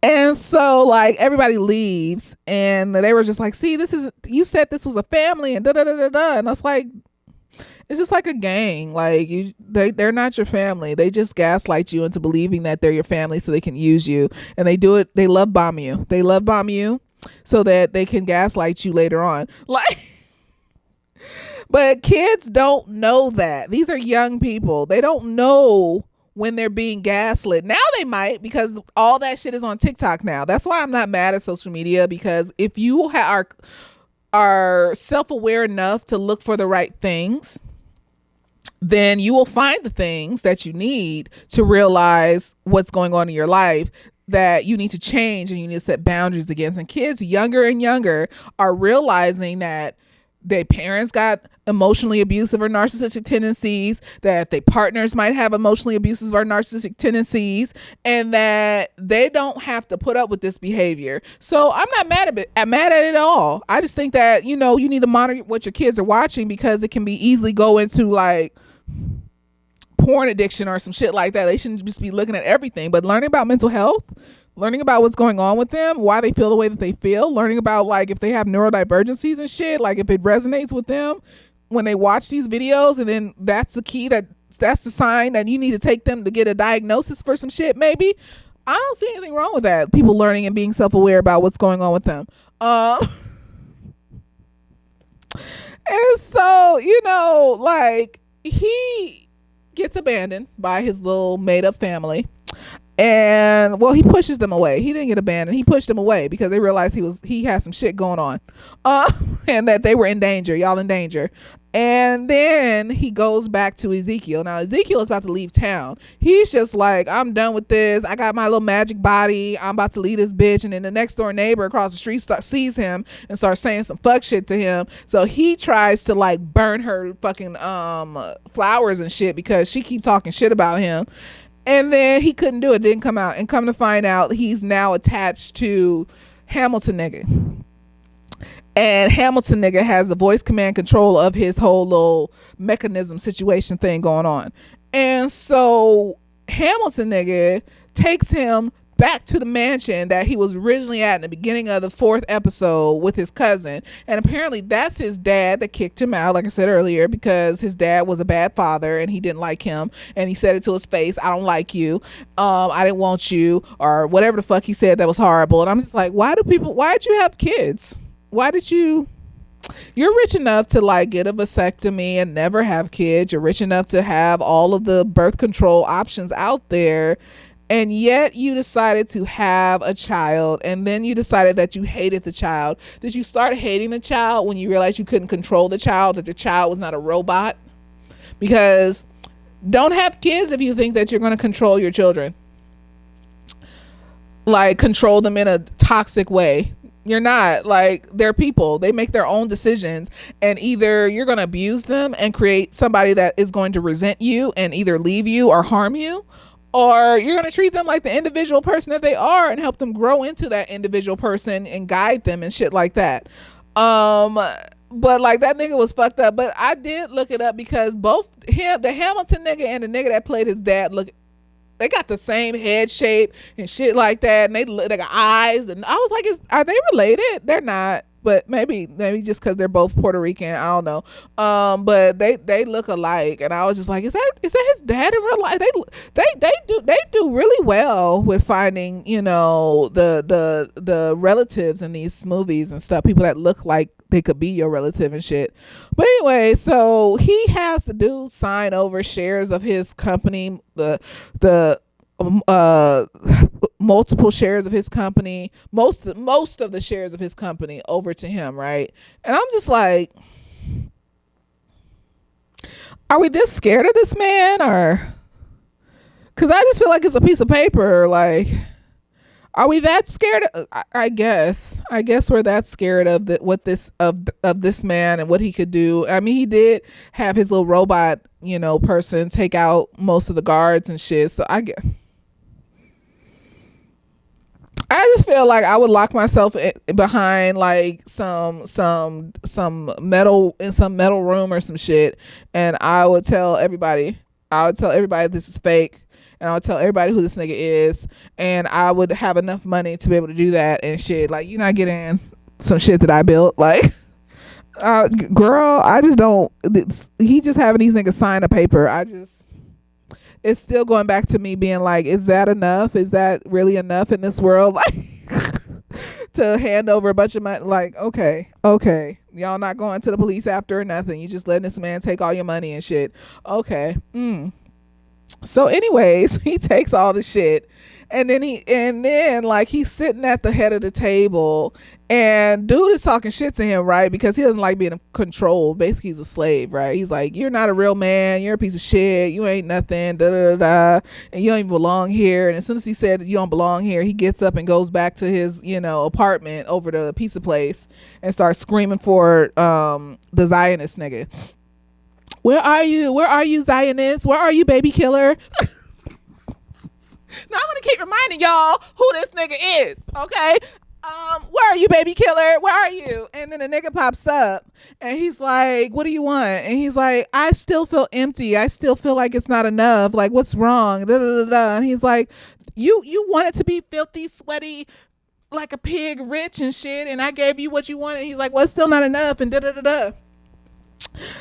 And so like everybody leaves, and they were just like, see, you said this was a family and da da da da da. And I was like, it's just like a gang. Like, they're not your family. They just gaslight you into believing that they're your family so they can use you. And they do it. They love bomb you. They love bomb you so that they can gaslight you later on. Like, but kids don't know that. These are young people. They don't know when they're being gaslit. Now they might, because all that shit is on TikTok now. That's why I'm not mad at social media, because if you are self-aware enough to look for the right things, then you will find the things that you need to realize what's going on in your life that you need to change and you need to set boundaries against. And kids younger and younger are realizing that their parents got emotionally abusive or narcissistic tendencies, that their partners might have emotionally abusive or narcissistic tendencies, and that they don't have to put up with this behavior. So I'm not mad at it. I'm mad at it at all. I just think that, you need to monitor what your kids are watching, because it can be easily go into like porn addiction or some shit like that. They shouldn't just be looking at everything, but learning about mental health, learning about what's going on with them, why they feel the way that they feel, learning about like if they have neurodivergencies and shit, like if it resonates with them when they watch these videos, and then that's the key, that's the sign that you need to take them to get a diagnosis for some shit, maybe. I don't see anything wrong with that. People learning and being self-aware about what's going on with them. And so, like, he gets abandoned by his little made-up family. And well, he pushes them away. He didn't get abandoned. He pushed them away because they realized he had some shit going on, and that they were in danger. Y'all in danger. And then he goes back to Ezekiel. Now Ezekiel is about to leave town. He's just like, I'm done with this. I got my little magic body. I'm about to leave this bitch. And then the next door neighbor across the street sees him and starts saying some fuck shit to him. So he tries to like burn her fucking flowers and shit because she keep talking shit about him. And then he couldn't do it. Didn't come out. And come to find out, he's now attached to Hamilton nigga. And Hamilton nigga has the voice command control of his whole little mechanism situation thing going on. And so Hamilton nigga takes him back to the mansion that he was originally at in the beginning of the 4th episode with his cousin. And apparently that's his dad that kicked him out, like I said earlier, because his dad was a bad father and he didn't like him. And he said it to his face, I don't like you. I didn't want you, or whatever the fuck he said that was horrible. And I'm just like, why'd you have kids? You're rich enough to like get a vasectomy and never have kids. You're rich enough to have all of the birth control options out there. And yet you decided to have a child, and then you decided that you hated the child. Did you start hating the child when you realized you couldn't control the child, that the child was not a robot? Because don't have kids if you think that you're going to control your children. Like, control them in a toxic way. You're not. Like, they're people. They make their own decisions, and either you're going to abuse them and create somebody that is going to resent you and either leave you or harm you, or you're going to treat them like the individual person that they are and help them grow into that individual person and guide them and shit like that. But like, that nigga was fucked up. But I did look it up because both the Hamilton nigga and the nigga that played his dad, they got the same head shape and shit like that, and they got eyes, and I was like, are they related? They're not, but maybe just because they're both Puerto Rican, I don't know. But they look alike, and I was just like, is that his dad in real life? They do really well with finding, you know, the relatives in these movies and stuff, people that look like they could be your relative and shit. But anyway, so he has to sign over shares of his company, the multiple shares of his company, most of the shares of his company over to him, right? And I'm just like, are we this scared of this man? Or because I just feel like it's a piece of paper. Like, are we that scared? I guess we're that scared of this man and what he could do. I mean, he did have his little robot, you know, person take out most of the guards and shit. So I just feel like I would lock myself behind like some metal room or some shit, and I would tell everybody this is fake. And I would tell everybody who this nigga is, and I would have enough money to be able to do that and shit. Like, you're not getting some shit that I built. Like, girl, I just don't. He just having these niggas sign a paper. It's still going back to me being like, is that enough? Is that really enough in this world? Like, to hand over a bunch of money? Like, okay, y'all not going to the police after or nothing. You just letting this man take all your money and shit. Okay. So anyways, he takes all the shit, and then like, he's sitting at the head of the table, and dude is talking shit to him, right? Because he doesn't like being controlled. Basically, he's a slave, right? He's like, you're not a real man, you're a piece of shit, you ain't nothing, da da da da, and you don't even belong here. And as soon as he said that you don't belong here, he gets up and goes back to his, you know, apartment over the pizza place and starts screaming for the Zionist nigga. Where are you, Zionist? Where are you, baby killer? Now I'm gonna keep reminding y'all who this nigga is, okay? Where are you, baby killer? Where are you? And then the nigga pops up, and he's like, what do you want? And he's like, I still feel empty. I still feel like it's not enough. Like, what's wrong? Da, da, da, da. And he's like, you wanted to be filthy, sweaty, like a pig, rich and shit, and I gave you what you wanted. He's like, well, it's still not enough, and da da da da.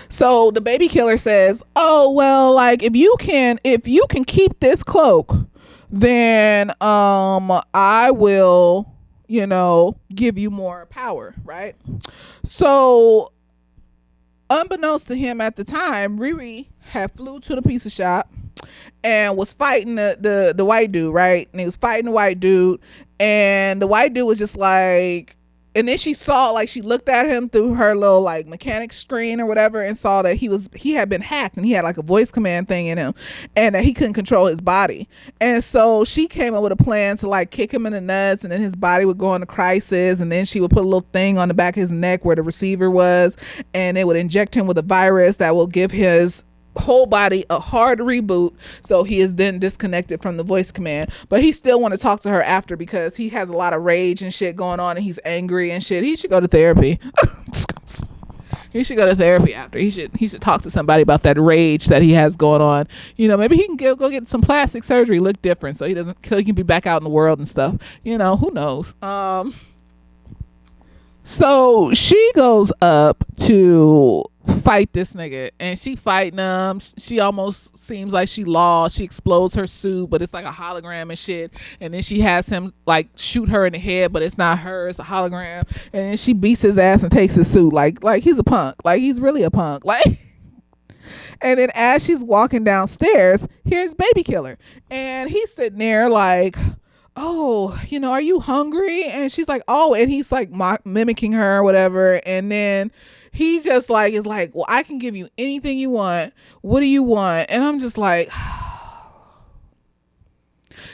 So the baby killer says, oh, well, like, if you can keep this cloak, then I will, you know, give you more power, right? So unbeknownst to him at the time, Riri had flew to the pizza shop and was fighting the white dude, right? And he was fighting the white dude, and the white dude was just like, and then she saw, like, she looked at him through her little like mechanic screen or whatever, and saw that he had been hacked, and he had like a voice command thing in him, and that he couldn't control his body. And so she came up with a plan to like kick him in the nuts, and then his body would go into crisis, and then she would put a little thing on the back of his neck where the receiver was, and it would inject him with a virus that will give his whole body a hard reboot, so he is then disconnected from the voice command. But he still want to talk to her after, because he has a lot of rage and shit going on, and he's angry and shit. He should go to therapy. He should go to therapy after. He should talk to somebody about that rage that he has going on. Maybe he can go get some plastic surgery, look different, so he can be back out in the world and stuff. Who knows? So she goes up to fight this nigga, and she fighting him. She almost seems like she lost. She explodes her suit, but it's like a hologram and shit. And then she has him like shoot her in the head, but it's not her, it's a hologram. And then she beats his ass and takes his suit like he's a punk. Like he's really a punk. Like and then as she's walking downstairs, here's Baby Killer. And he's sitting there like, oh, are you hungry? And she's like, oh, and he's like mimicking her or whatever. And then he just like is like, well, I can give you anything you want. What do you want? And I'm just like,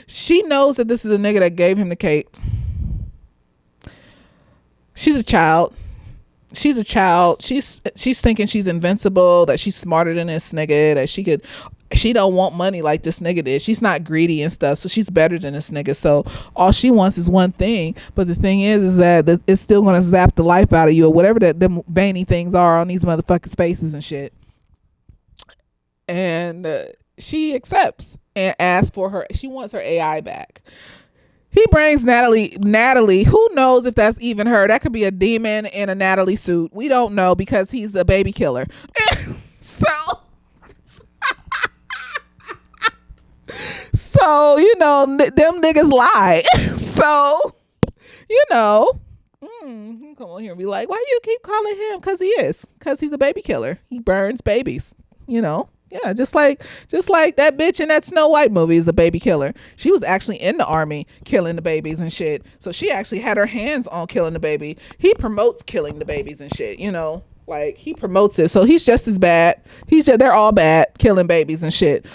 she knows that this is a nigga that gave him the cake. She's a child. She's thinking she's invincible, that she's smarter than this nigga, that she don't want money like this nigga did. She's not greedy and stuff, so she's better than this nigga. So all she wants is one thing, but the thing is that it's still gonna zap the life out of you or whatever that them veiny things are on these motherfucking faces and shit. And she accepts and asks for her. She wants her AI back. He brings Natalie, who knows if that's even her? That could be a demon in a Natalie suit. We don't know because he's a baby killer. So them niggas lie. So, come on here and be like, why you keep calling him? Because he's a baby killer. He burns babies, Yeah, just like that bitch in that Snow White movie is a baby killer. She was actually in the army killing the babies and shit. So she actually had her hands on killing the baby. He promotes killing the babies and shit, like he promotes it. So he's just as bad. They're all bad killing babies and shit.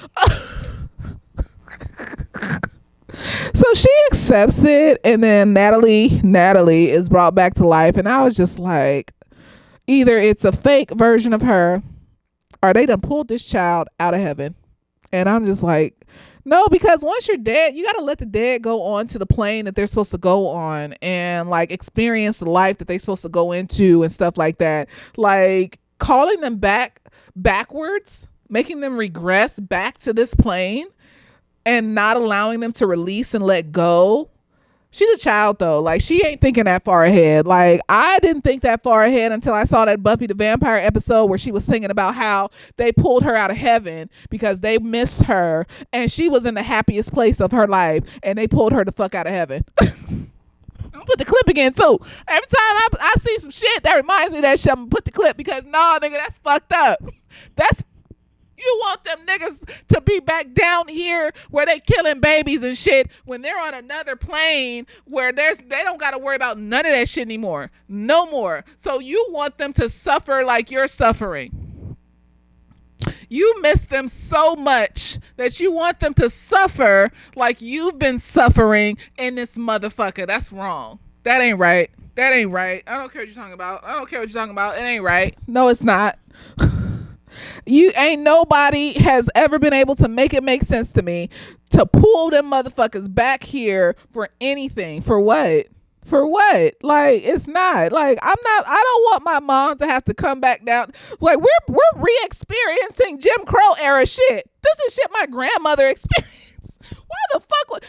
So she accepts it, and then Natalie is brought back to life, and I was just like, either it's a fake version of her or they done pulled this child out of heaven. And I'm just like, no, because once you're dead, you got to let the dead go on to the plane that they're supposed to go on and like experience the life that they're supposed to go into and stuff like that. Like calling them backwards, making them regress back to this plane and not allowing them to release and let go. She's a child though. Like she ain't thinking that far ahead. Like I didn't think that far ahead until I saw that Buffy the Vampire episode where she was singing about how they pulled her out of heaven because they missed her and she was in the happiest place of her life and they pulled her the fuck out of heaven. I'm gonna put the clip again too. Every time I see some shit that reminds me of that shit, I'm gonna put the clip because nigga, that's fucked up. You want them niggas to be back down here where they killing babies and shit when they're on another plane where they don't got to worry about none of that shit anymore. No more. So you want them to suffer like you're suffering. You miss them so much that you want them to suffer like you've been suffering in this motherfucker. That's wrong. That ain't right. I don't care what you're talking about. It ain't right. No, it's not. Nobody has ever been able to make it make sense to me to pull them motherfuckers back here for anything. For what? Like, it's not like I don't want my mom to have to come back down. Like we're re-experiencing Jim Crow era shit. This is shit my grandmother experienced. Why the fuck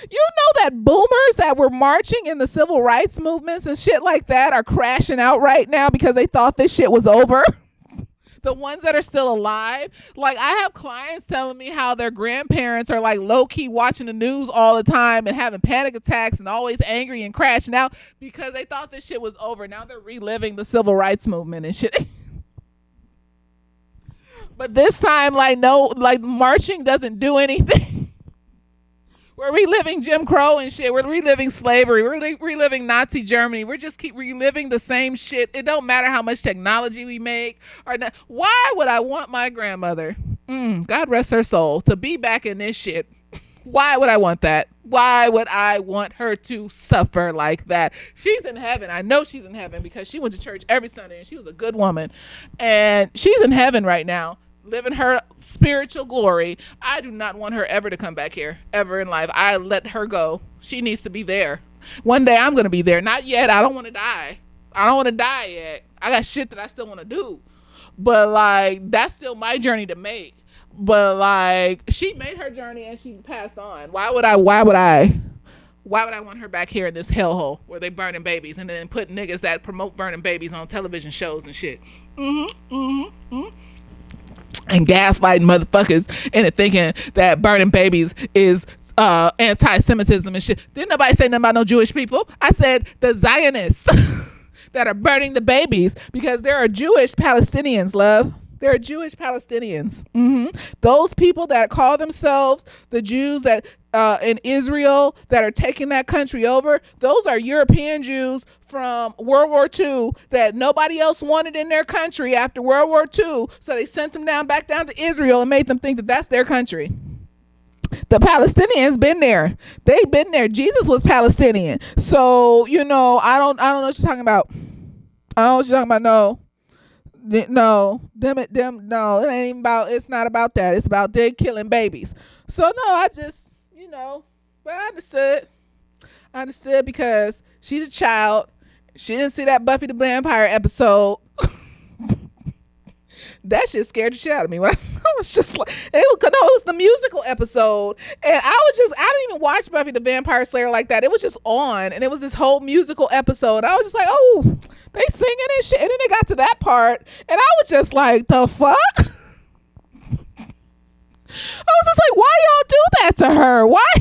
that boomers that were marching in the civil rights movements and shit like that are crashing out right now because they thought this shit was over? The ones that are still alive. Like I have clients telling me how their grandparents are like low-key watching the news all the time and having panic attacks and always angry and crashing out because they thought this shit was over. Now they're reliving the civil rights movement and shit. But this time, marching doesn't do anything. We're reliving Jim Crow and shit. We're reliving slavery. We're reliving Nazi Germany. We're just keep reliving the same shit. It don't matter how much technology we make or not. Why would I want my grandmother, God rest her soul, to be back in this shit? Why would I want that? Why would I want her to suffer like that? She's in heaven. I know she's in heaven because she went to church every Sunday and she was a good woman. And she's in heaven right now, living her spiritual glory. I do not want her ever to come back here, ever in life. I let her go. She needs to be there. One day I'm going to be there. Not yet. I don't want to die. I don't want to die yet. I got shit that I still want to do. But like, that's still my journey to make. But like, she made her journey and she passed on. Why would I want her back here in this hellhole where they burning babies and then put niggas that promote burning babies on television shows and shit? And gaslighting motherfuckers into thinking that burning babies is anti-Semitism and shit. Didn't nobody say nothing about no Jewish people. I said the Zionists that are burning the babies, because there are Jewish Palestinians, love. There are Jewish Palestinians. Those people that call themselves the Jews that in Israel that are taking that country over, those are European Jews from World War II that nobody else wanted in their country after World War II. So they sent them back down to Israel and made them think that that's their country. The Palestinians been there. They've been there. Jesus was Palestinian. So, I don't know what you're talking about. I don't know what you're talking about. No, no, it ain't even about, it's not about that. It's about they killing babies. So no, I just, but I understood because she's a child. She didn't see that Buffy the Vampire episode. That shit scared the shit out of me. When I was just like, it was the musical episode, and I didn't even watch Buffy the Vampire Slayer like that. It was just on, and it was this whole musical episode. I was just like, oh, they singing and shit, and then they got to that part, and I was just like, the fuck? I was just like, why y'all do that to her? Why?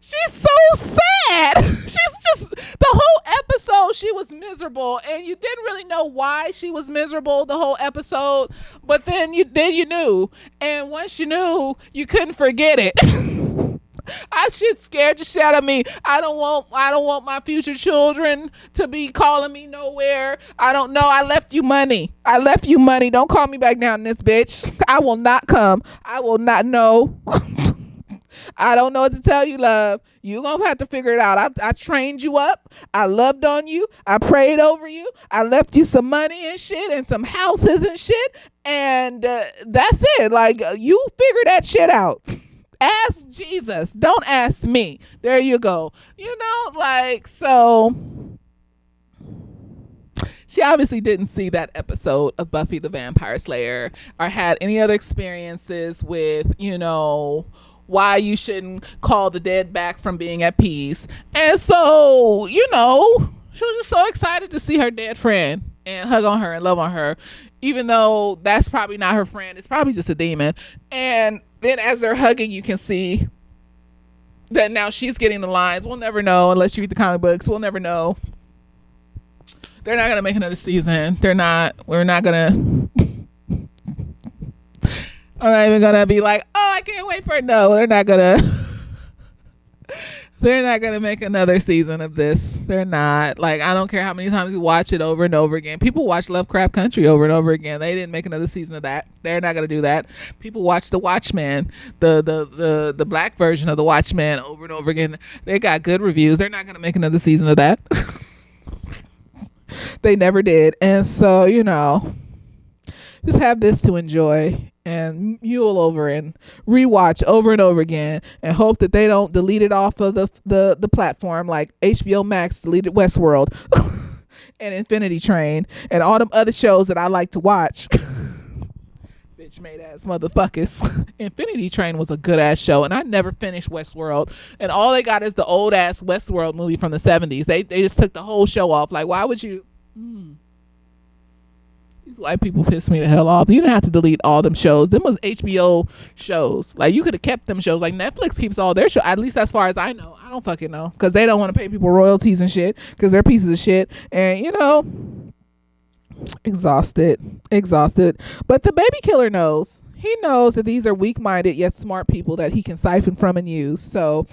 She's so sad. She's just, the whole episode, she was miserable, and you didn't really know why she was miserable the whole episode, but then you knew, and once you knew, you couldn't forget it. Shit scared the shit out of me. I don't want my future children to be calling me nowhere. I don't know. I left you money. Don't call me back down, this bitch. I will not come. I will not know. I don't know what to tell you, love. You're going to have to figure it out. I trained you up. I loved on you. I prayed over you. I left you some money and shit and some houses and shit. And that's it. Like, you figure that shit out. Ask Jesus. Don't ask me. There you go. So she obviously didn't see that episode of Buffy the Vampire Slayer or had any other experiences with, why you shouldn't call the dead back from being at peace. And so, she was just so excited to see her dead friend and hug on her and love on her, even though that's probably not her friend. It's probably just a demon. And then as they're hugging, you can see that now she's getting the lines. We'll never know unless you read the comic books. We'll never know. They're not going to make another season. We're not going to... I'm not even gonna be like, oh, I can't wait for it. No, they're not gonna make another season of this. They're not. Like, I don't care how many times you watch it over and over again. People watch Lovecraft Country over and over again. They didn't make another season of that. They're not gonna do that. People watch The Watchmen, the black version of The Watchmen over and over again. They got good reviews. They're not gonna make another season of that. They never did. And so, just have this to enjoy and mule over and rewatch over and over again, and hope that they don't delete it off of the platform like HBO Max deleted Westworld and Infinity Train and all them other shows that I like to watch. Bitch made ass motherfuckers. Infinity Train was a good ass show, and I never finished Westworld, and all they got is the old ass Westworld movie from the 70s. They just took the whole show off. Like, why would you? These white people piss me the hell off. You didn't have to delete all them shows. Them was HBO shows. Like, you could have kept them shows. Like, Netflix keeps all their shows, at least as far as I know. I don't fucking know, because they don't want to pay people royalties and shit, because they're pieces of shit. And exhausted. But the baby killer knows. He knows that these are weak-minded yet smart people that he can siphon from and use. So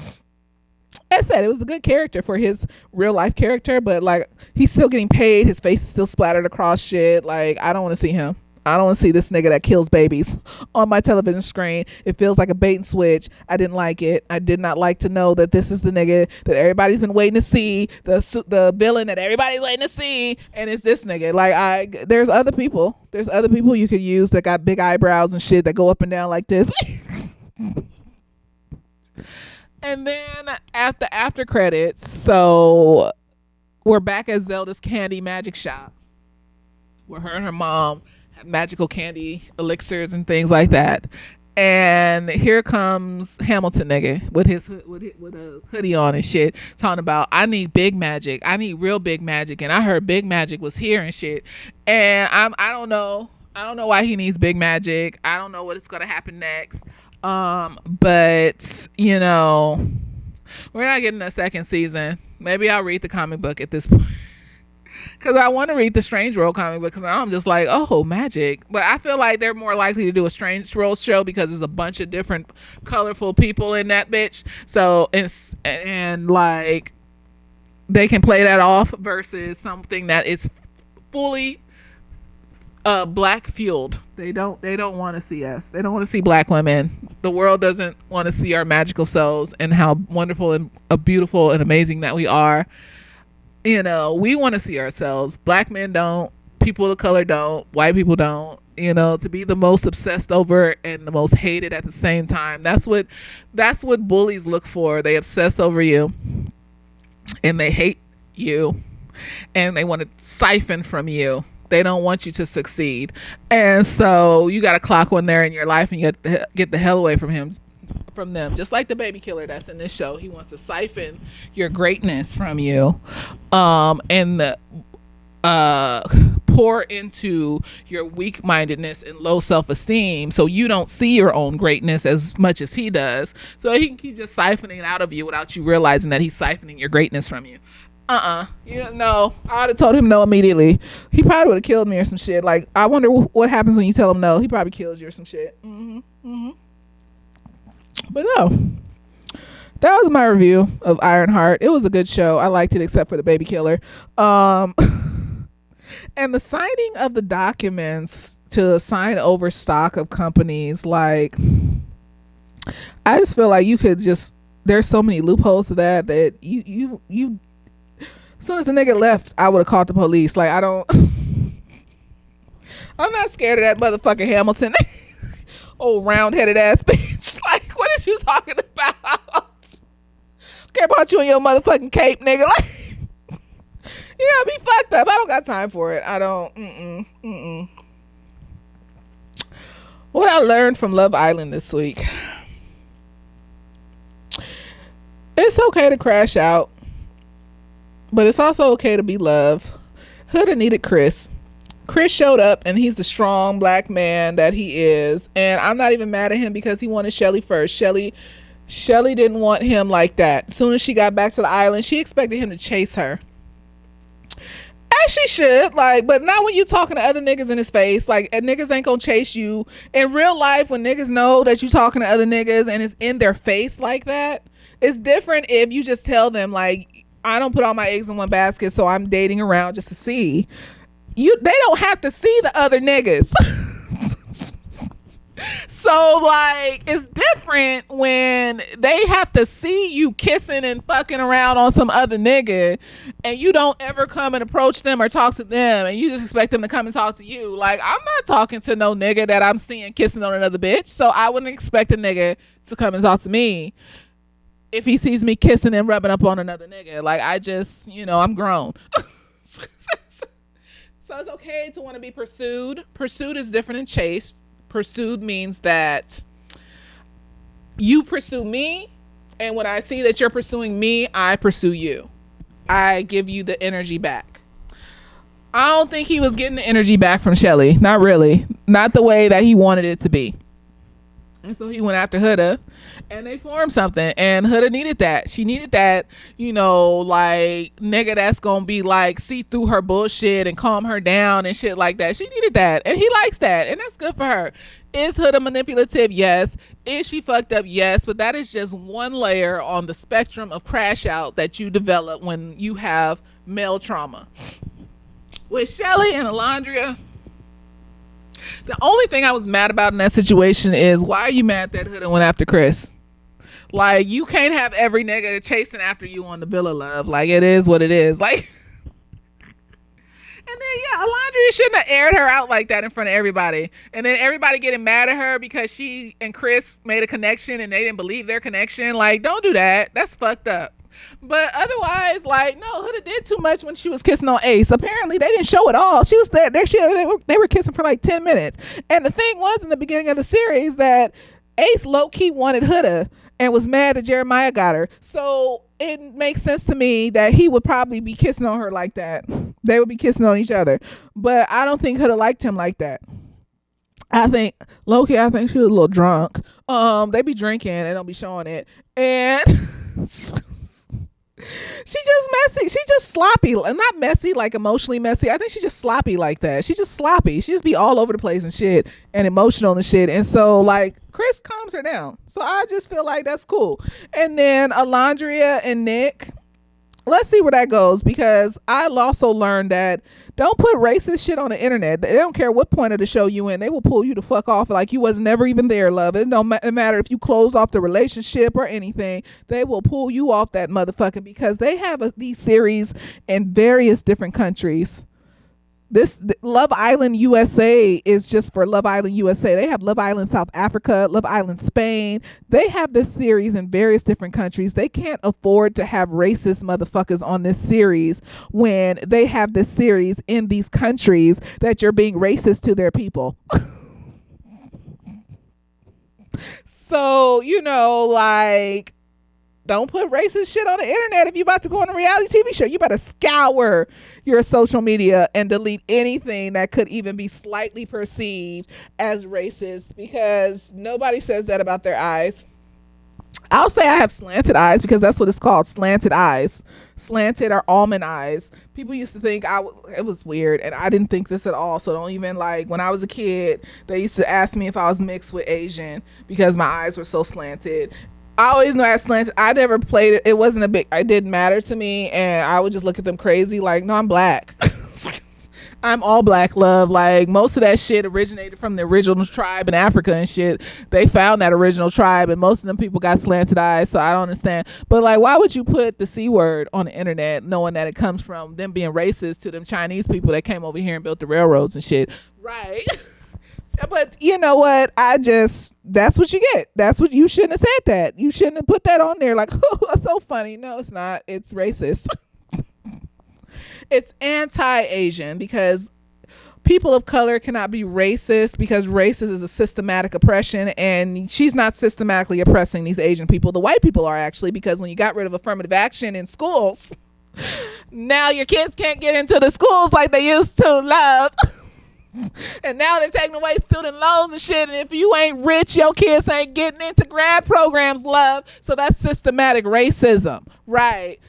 I said it was a good character for his real life character, but like, he's still getting paid. His face is still splattered across shit. Like, I don't want to see him. I don't want to see this nigga that kills babies on my television screen. It feels like a bait and switch. I didn't like it. I did not like to know that this is the nigga that everybody's been waiting to see, the villain that everybody's waiting to see, and it's this nigga. Like, there's other people you could use that got big eyebrows and shit that go up and down like this. And then at the after credits, so we're back at Zelda's Candy Magic Shop. where her and her mom have magical candy elixirs and things like that. And here comes Hamilton nigga with with a hoodie on and shit, talking about I need big magic, I need real big magic, and I heard big magic was here and shit. And I don't know, why he needs big magic. I don't know what is gonna happen next. But you know, we're not getting a second season. Maybe I'll read the comic book at this point. Because I want to read the Strange World comic book, because now I'm just like, oh, magic. But I feel like they're more likely to do a Strange World show because there's a bunch of different colorful people in that bitch. So, and like, they can play that off versus something that is fully black fueled. They don't want to see us. They don't want to see black women. The world doesn't want to see our magical selves and how wonderful and beautiful and amazing that we are. You know, we want to see ourselves. Black men don't. People of color don't. White people don't. You know, to be the most obsessed over and the most hated at the same time. That's what bullies look for. They obsess over you and they hate you and they want to siphon from you. They don't want you to succeed. And so you got to clock one there in your life and you have to get the hell away from them, just like the baby killer that's in this show. He wants to siphon your greatness from you, and pour into your weak-mindedness and low self-esteem, so you don't see your own greatness as much as he does. So he can keep just siphoning it out of you without you realizing that he's siphoning your greatness from you. You know, I would have told him no immediately. He probably would have killed me or some shit. Like, I wonder what happens when you tell him no. He probably kills you or some shit. But no, that was my review of Ironheart. It was a good show. I liked it, except for the baby killer. And the signing of the documents to sign over stock of companies, like, I just feel like you could just, there's so many loopholes to that you as soon as the nigga left, I would have called the police. Like, I'm not scared of that motherfucking Hamilton. Old round-headed ass bitch. Like, what is you talking about? Care about you and your motherfucking cape, nigga. Like, you gotta be fucked up. I don't got time for it. I don't. What I learned from Love Island this week: it's okay to crash out, but it's also okay to be loved. Hood've needed Chris. Chris showed up and he's the strong black man that he is, and I'm not even mad at him because he wanted Shelly first. Shelly didn't want him like that. As soon as she got back to the island, she expected him to chase her, as she should. Like, but not when you talking to other niggas in his face. Like, niggas ain't gonna chase you in real life. When niggas know that you talking to other niggas and it's in their face like that, it's different if you just tell them, like, I don't put all my eggs in one basket, so I'm dating around just to see. They don't have to see the other niggas. So, like, it's different when they have to see you kissing and fucking around on some other nigga and you don't ever come and approach them or talk to them, and you just expect them to come and talk to you. Like, I'm not talking to no nigga that I'm seeing kissing on another bitch, so I wouldn't expect a nigga to come and talk to me if he sees me kissing and rubbing up on another nigga. Like, I just, I'm grown. So it's okay to want to be pursued. Pursued is different than chased. Pursued means that you pursue me, and when I see that you're pursuing me, I pursue you. I give you the energy back. I don't think he was getting the energy back from Shelly. Not really. Not the way that he wanted it to be. And so he went after Huda, and they formed something, and Huda needed that. She needed that, like, nigga that's gonna be like, see through her bullshit and calm her down and shit like that. She needed that, and he likes that, and that's good for her. Is Huda manipulative? Yes. Is she fucked up? Yes. But that is just one layer on the spectrum of crash out that you develop when you have male trauma. With Shelly and Alondria, the only thing I was mad about in that situation is, why are you mad that Huda went after Chris? Like, you can't have every nigga chasing after you on the bill of love. Like, it is what it is. Like, and then, Alondria shouldn't have aired her out like that in front of everybody. And then everybody getting mad at her because she and Chris made a connection and they didn't believe their connection. Like, don't do that. That's fucked up. But otherwise, like, no, Huda did too much when she was kissing on Ace. Apparently, they didn't show it all. She was there. They were kissing for like 10 minutes. And the thing was, in the beginning of the series, that Ace low key wanted Huda and was mad that Jeremiah got her. So it makes sense to me that he would probably be kissing on her like that. They would be kissing on each other. But I don't think Huda liked him like that. I think Loki. I think she was a little drunk. They be drinking and don't be showing it, and she just messy. She just sloppy, and not messy like emotionally messy. I think she's just sloppy like that. She's just sloppy. She just be all over the place and shit, and emotional and shit. And so like Chris calms her down. So I just feel like that's cool. And then Alondria and Nick. Let's see where that goes, because I also learned that don't put racist shit on the internet. They don't care what point of the show you in. They will pull you the fuck off like you was never even there, love. It don't matter if you closed off the relationship or anything. They will pull you off that motherfucker, because they have these series in various different countries. This Love Island USA is just for Love Island USA. They have Love Island South Africa, Love Island Spain. They have this series in various different countries. They can't afford to have racist motherfuckers on this series when they have this series in these countries that you're being racist to their people. So, like, don't put racist shit on the internet. If you about to go on a reality TV show, you better scour your social media and delete anything that could even be slightly perceived as racist, because nobody says that about their eyes. I'll say I have slanted eyes, because that's what it's called, slanted eyes. Slanted or almond eyes. People used to think it was weird, and I didn't think this at all. So don't even, like, when I was a kid, they used to ask me if I was mixed with Asian because my eyes were so slanted. I always know I slanted. I never played it. It wasn't it didn't matter to me. And I would just look at them crazy. Like, no, I'm black. I'm all black, love. Like, most of that shit originated from the original tribe in Africa and shit. They found that original tribe, and most of them people got slanted eyes. So I don't understand. But like, why would you put the C word on the internet knowing that it comes from them being racist to them Chinese people that came over here and built the railroads and shit? Right. But you know what? That's what you get. That's what you shouldn't have said that. You shouldn't have put that on there like, oh, that's so funny. No, it's not. It's racist. It's anti-Asian, because people of color cannot be racist, because racist is a systematic oppression, and she's not systematically oppressing these Asian people. The white people are, actually, because when you got rid of affirmative action in schools, now your kids can't get into the schools like they used to, love. And now they're taking away student loans and shit, and if you ain't rich, your kids ain't getting into grad programs, love. So that's systematic racism, right?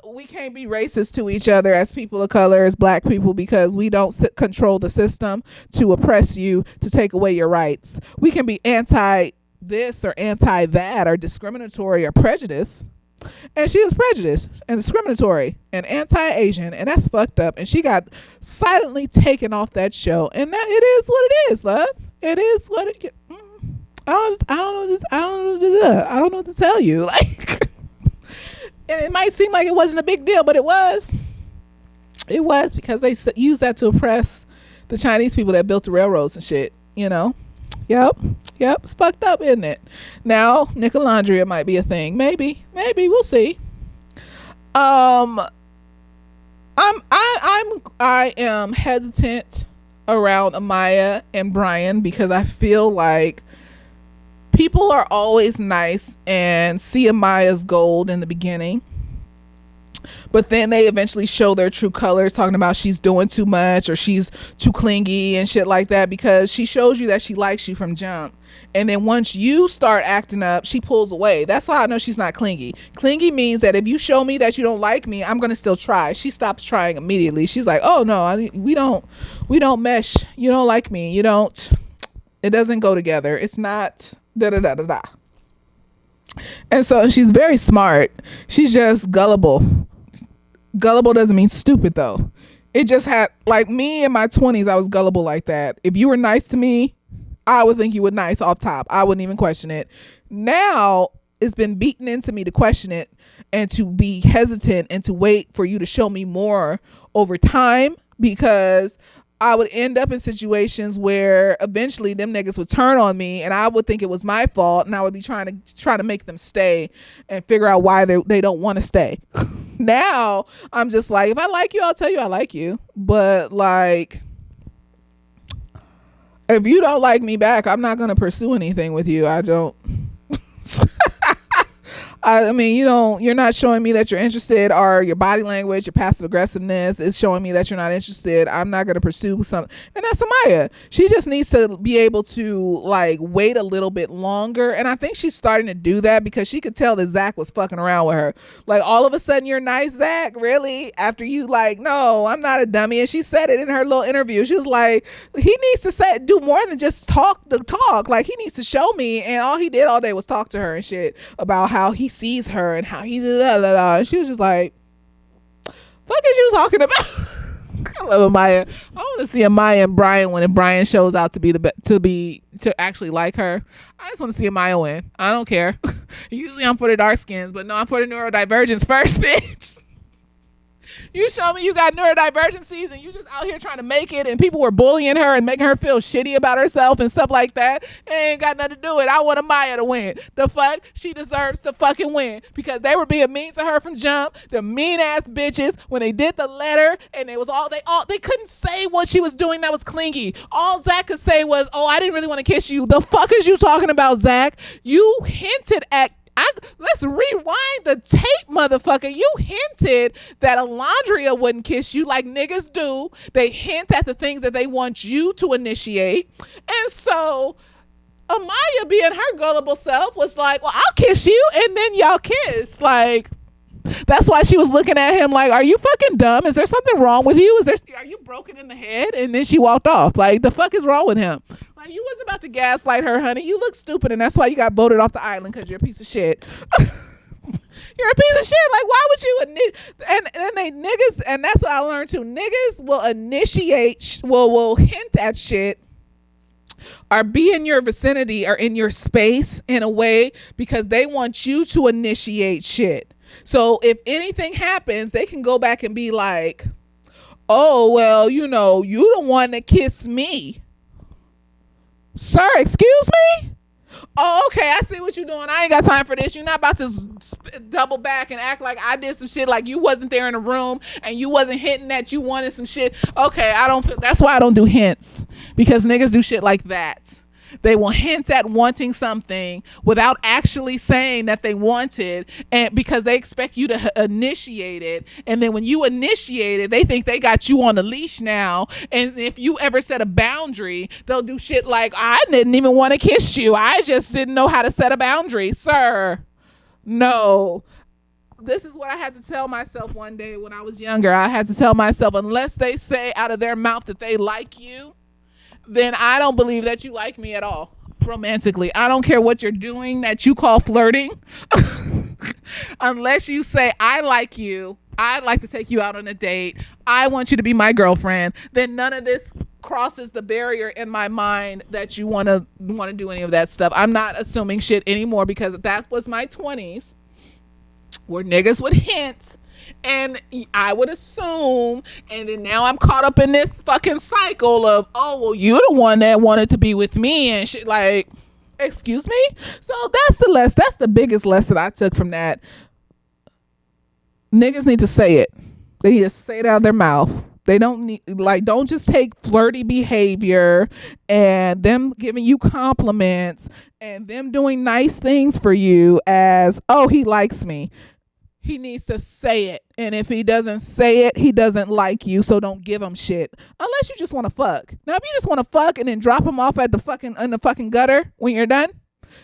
We can't be racist to each other as people of color, as black people, because we don't control the system to oppress you, to take away your rights. We can be anti this or anti that, or discriminatory or prejudice. And she was prejudiced and discriminatory and anti-Asian, and that's fucked up. And she got silently taken off that show, and that it is what it is, love. It is what it. I don't know what to tell you. Like, and it might seem like it wasn't a big deal, but it was. It was, because they used that to oppress the Chinese people that built the railroads and shit. Yep. It's fucked up, isn't it? Now, Nicolandria might be a thing. Maybe. We'll see. I am hesitant around Amaya and Brian, because I feel like people are always nice and see Amaya's gold in the beginning, but then they eventually show their true colors, talking about she's doing too much or she's too clingy and shit like that, because she shows you that she likes you from jump. And then once you start acting up, she pulls away. That's why I know she's not clingy. Clingy means that if you show me that you don't like me, I'm going to still try. She stops trying immediately. She's like, oh no, we don't mesh. You don't like me. It doesn't go together. It's not da da da da da. And she's very smart. She's just gullible. Gullible doesn't mean stupid, though. It just had, like, me in my 20s, I was gullible like that. If you were nice to me, I would think you were nice off top. I wouldn't even question it. Now it's been beaten into me to question it and to be hesitant and to wait for you to show me more over time, because I would end up in situations where eventually them niggas would turn on me and I would think it was my fault, and I would be trying to make them stay and figure out why they don't want to stay. Now I'm just like, if I like you, I'll tell you I like you. But like, if you don't like me back, I'm not going to pursue anything with you. I don't. I mean, you're not showing me that you're interested, or your body language, your passive aggressiveness is showing me that you're not interested. I'm not going to pursue something. And that's Amaya. She just needs to be able to like wait a little bit longer. And I think she's starting to do that because she could tell that Zach was fucking around with her. Like, all of a sudden, you're nice, Zach? Really? After you like, no, I'm not a dummy. And she said it in her little interview. She was like, he needs to do more than just talk the talk. Like, he needs to show me. And all he did all day was talk to her and shit about how he sees her and how he and she was just like, fuck is you talking about? I love Amaya. I want to see Amaya and Brian when Brian shows out to actually like her. I just want to see Amaya win. I don't care. Usually I'm for the dark skins, but no, I'm for the neurodivergence first, bitch. You show me you got neurodivergencies and you just out here trying to make it, and people were bullying her and making her feel shitty about herself and stuff like that. It ain't got nothing to do with it. I want Amaya to win. The fuck? She deserves to fucking win because they were being mean to her from jump. The mean ass bitches when they did the letter, and it was they couldn't say what she was doing that was clingy. All Zach could say was, oh, I didn't really want to kiss you. The fuck is you talking about, Zach? You hinted at let's rewind the tape, motherfucker. You hinted that Alondria wouldn't kiss you like niggas do. They hint at the things that they want you to initiate. And so Amaya, being her gullible self, was like, well, I'll kiss you, and then y'all kiss. Like, that's why she was looking at him like, are you fucking dumb? Is there something wrong with you? Are you broken in the head? And then she walked off. Like, the fuck is wrong with him? Like, you was about to gaslight her, honey. You look stupid, and that's why you got voted off the island, because you're a piece of shit. You're a piece of shit. Like, why would you and they niggas, and that's what I learned too. Niggas will will hint at shit or be in your vicinity or in your space in a way because they want you to initiate shit. So if anything happens, they can go back and be like, oh, well, you the one that kissed me. Sir, excuse me? Oh, okay, I see what you're doing. I ain't got time for this. You're not about to double back and act like I did some shit, like you wasn't there in the room and you wasn't hinting that you wanted some shit. Okay, that's why I don't do hints, because niggas do shit like that. They will hint at wanting something without actually saying that they want it, and because they expect you to initiate it. And then when you initiate it, they think they got you on the leash now. And if you ever set a boundary, they'll do shit like, I didn't even want to kiss you. I just didn't know how to set a boundary. Sir, no. This is what I had to tell myself one day when I was younger. I had to tell myself, unless they say out of their mouth that they like you, then I don't believe that you like me at all romantically. I don't care what you're doing that you call flirting. Unless you say, I like you, I'd like to take you out on a date, I want you to be my girlfriend, then none of this crosses the barrier in my mind that you want to do any of that stuff. I'm not assuming shit anymore, because that was my 20s where niggas would hint and I would assume, and then now I'm caught up in this fucking cycle of, oh, well, you're the one that wanted to be with me and shit. Like, excuse me? So that's the biggest lesson I took from that. Niggas need to say it. They need to say it out of their mouth. They don't just take flirty behavior and them giving you compliments and them doing nice things for you as, oh, he likes me. He needs to say it. And if he doesn't say it, he doesn't like you. So don't give him shit. Unless you just want to fuck. Now, if you just want to fuck and then drop him off in the fucking gutter when you're done,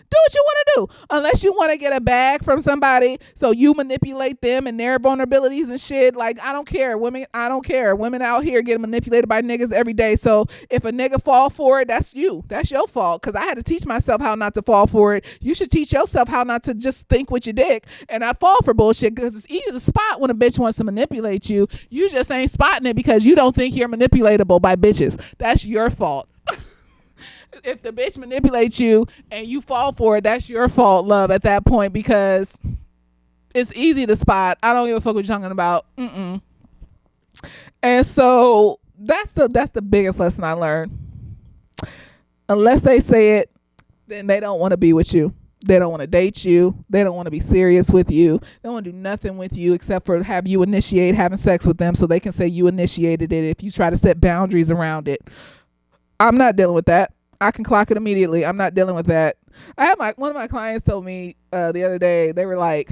do what you want to do. Unless you want to get a bag from somebody so you manipulate them and their vulnerabilities and shit. Like, I don't care. I don't care. Women out here getting manipulated by niggas every day. So if a nigga fall for it, that's you. That's your fault. Because I had to teach myself how not to fall for it. You should teach yourself how not to just think with your dick and not fall for bullshit, because it's easy to spot when a bitch wants to manipulate you. You just ain't spotting it because you don't think you're manipulatable by bitches. That's your fault. If the bitch manipulates you and you fall for it, that's your fault, love, at that point, because it's easy to spot. I don't give a fuck what you're talking about. And so that's the biggest lesson I learned. Unless they say it, then they don't want to be with you. They don't want to date you. They don't want to be serious with you. They don't want to do nothing with you except for have you initiate having sex with them so they can say you initiated it if you try to set boundaries around it. I'm not dealing with that. I can clock it immediately. I'm not dealing with that. I had one of my clients told me the other day, they were like,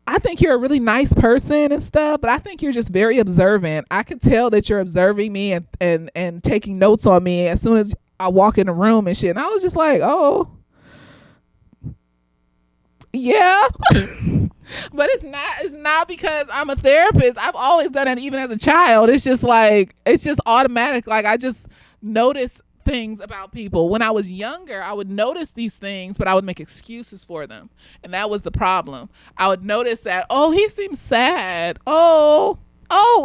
I think you're a really nice person and stuff, but I think you're just very observant. I can tell that you're observing me and taking notes on me as soon as I walk in the room and shit. And I was just like, oh, yeah. But it's not because I'm a therapist. I've always done it even as a child. It's just automatic. Like I just notice things about people. When I was younger, I would notice these things, but I would make excuses for them. And that was the problem. I would notice that, oh, he seems sad. Oh,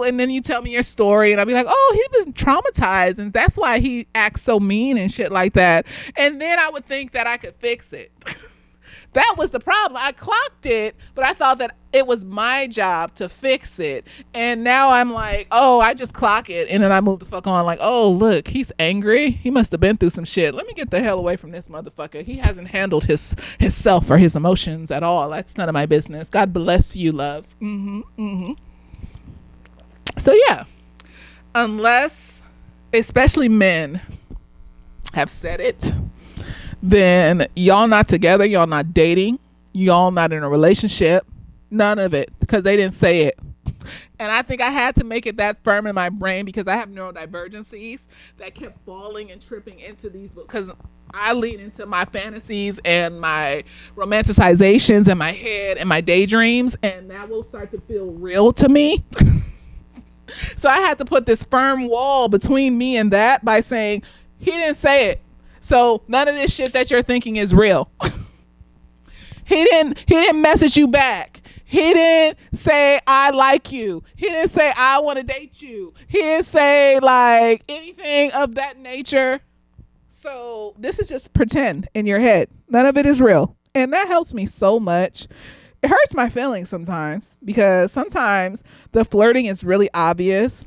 and then you tell me your story and I'll be like, oh, he was traumatized and that's why he acts so mean and shit like that. And then I would think that I could fix it. That was the problem. I clocked it, but I thought that it was my job to fix it. And now I'm like, oh, I just clock it. And then I move the fuck on like, oh, look, he's angry. He must have been through some shit. Let me get the hell away from this motherfucker. He hasn't handled his self or his emotions at all. That's none of my business. God bless you, love. So yeah, unless, especially men have said it, then y'all not together, y'all not dating, y'all not in a relationship, none of it, because they didn't say it. And I think I had to make it that firm in my brain because I have neurodivergencies that kept falling and tripping into these books, because I lean into my fantasies and my romanticizations in my head and my daydreams, and that will start to feel real to me. So I had to put this firm wall between me and that by saying, he didn't say it. So none of this shit that you're thinking is real. He didn't message you back. He didn't say, I like you. He didn't say, I want to date you. He didn't say like anything of that nature. So this is just pretend in your head. None of it is real. And that helps me so much. It hurts my feelings sometimes because sometimes the flirting is really obvious.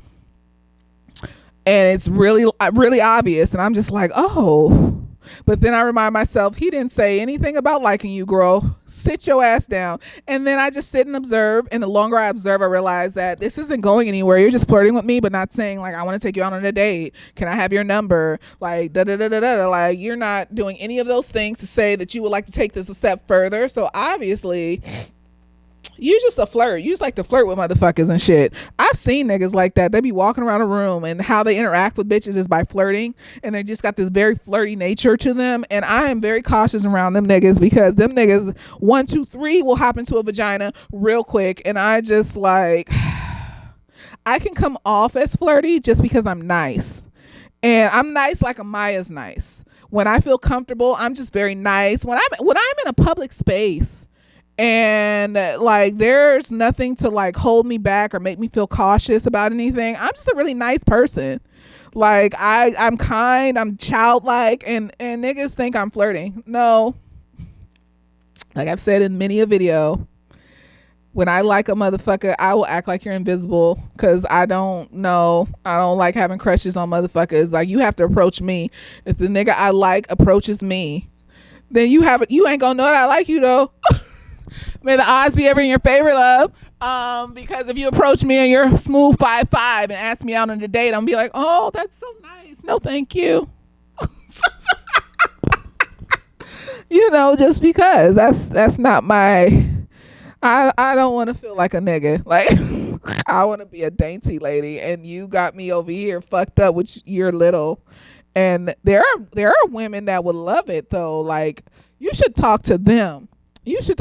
And it's really, really obvious. And I'm just like, oh. But then I remind myself, he didn't say anything about liking you, girl. Sit your ass down. And then I just sit and observe. And the longer I observe, I realize that this isn't going anywhere. You're just flirting with me, but not saying, like, I want to take you out on a date. Can I have your number? Like, da-da-da-da-da. Like, you're not doing any of those things to say that you would like to take this a step further. So obviously, you just a flirt. You just like to flirt with motherfuckers and shit. I've seen niggas like that. They be walking around a room and how they interact with bitches is by flirting. And they just got this very flirty nature to them. And I am very cautious around them niggas because them niggas 1, 2, 3 will hop into a vagina real quick. And I just like, I can come off as flirty just because I'm nice. And I'm nice like Amaya's nice. When I feel comfortable, I'm just very nice. When I'm in a public space, and like there's nothing to like hold me back or make me feel cautious about anything, I'm just a really nice person. Like I'm kind, I'm childlike, and niggas think I'm flirting. No. Like I've said in many a video, when I like a motherfucker, I will act like you're invisible because I don't like having crushes on motherfuckers. Like you have to approach me. If the nigga I like approaches me, then you ain't gonna know that I like you though. May the odds be ever in your favor, love. Because if you approach me and you're smooth 5'5" and ask me out on a date, I'm gonna be like, oh, that's so nice. No, thank you. Just because that's not my. I don't want to feel like a nigga. Like I want to be a dainty lady, and you got me over here fucked up with your little. And there are women that would love it though. Like you should talk to them.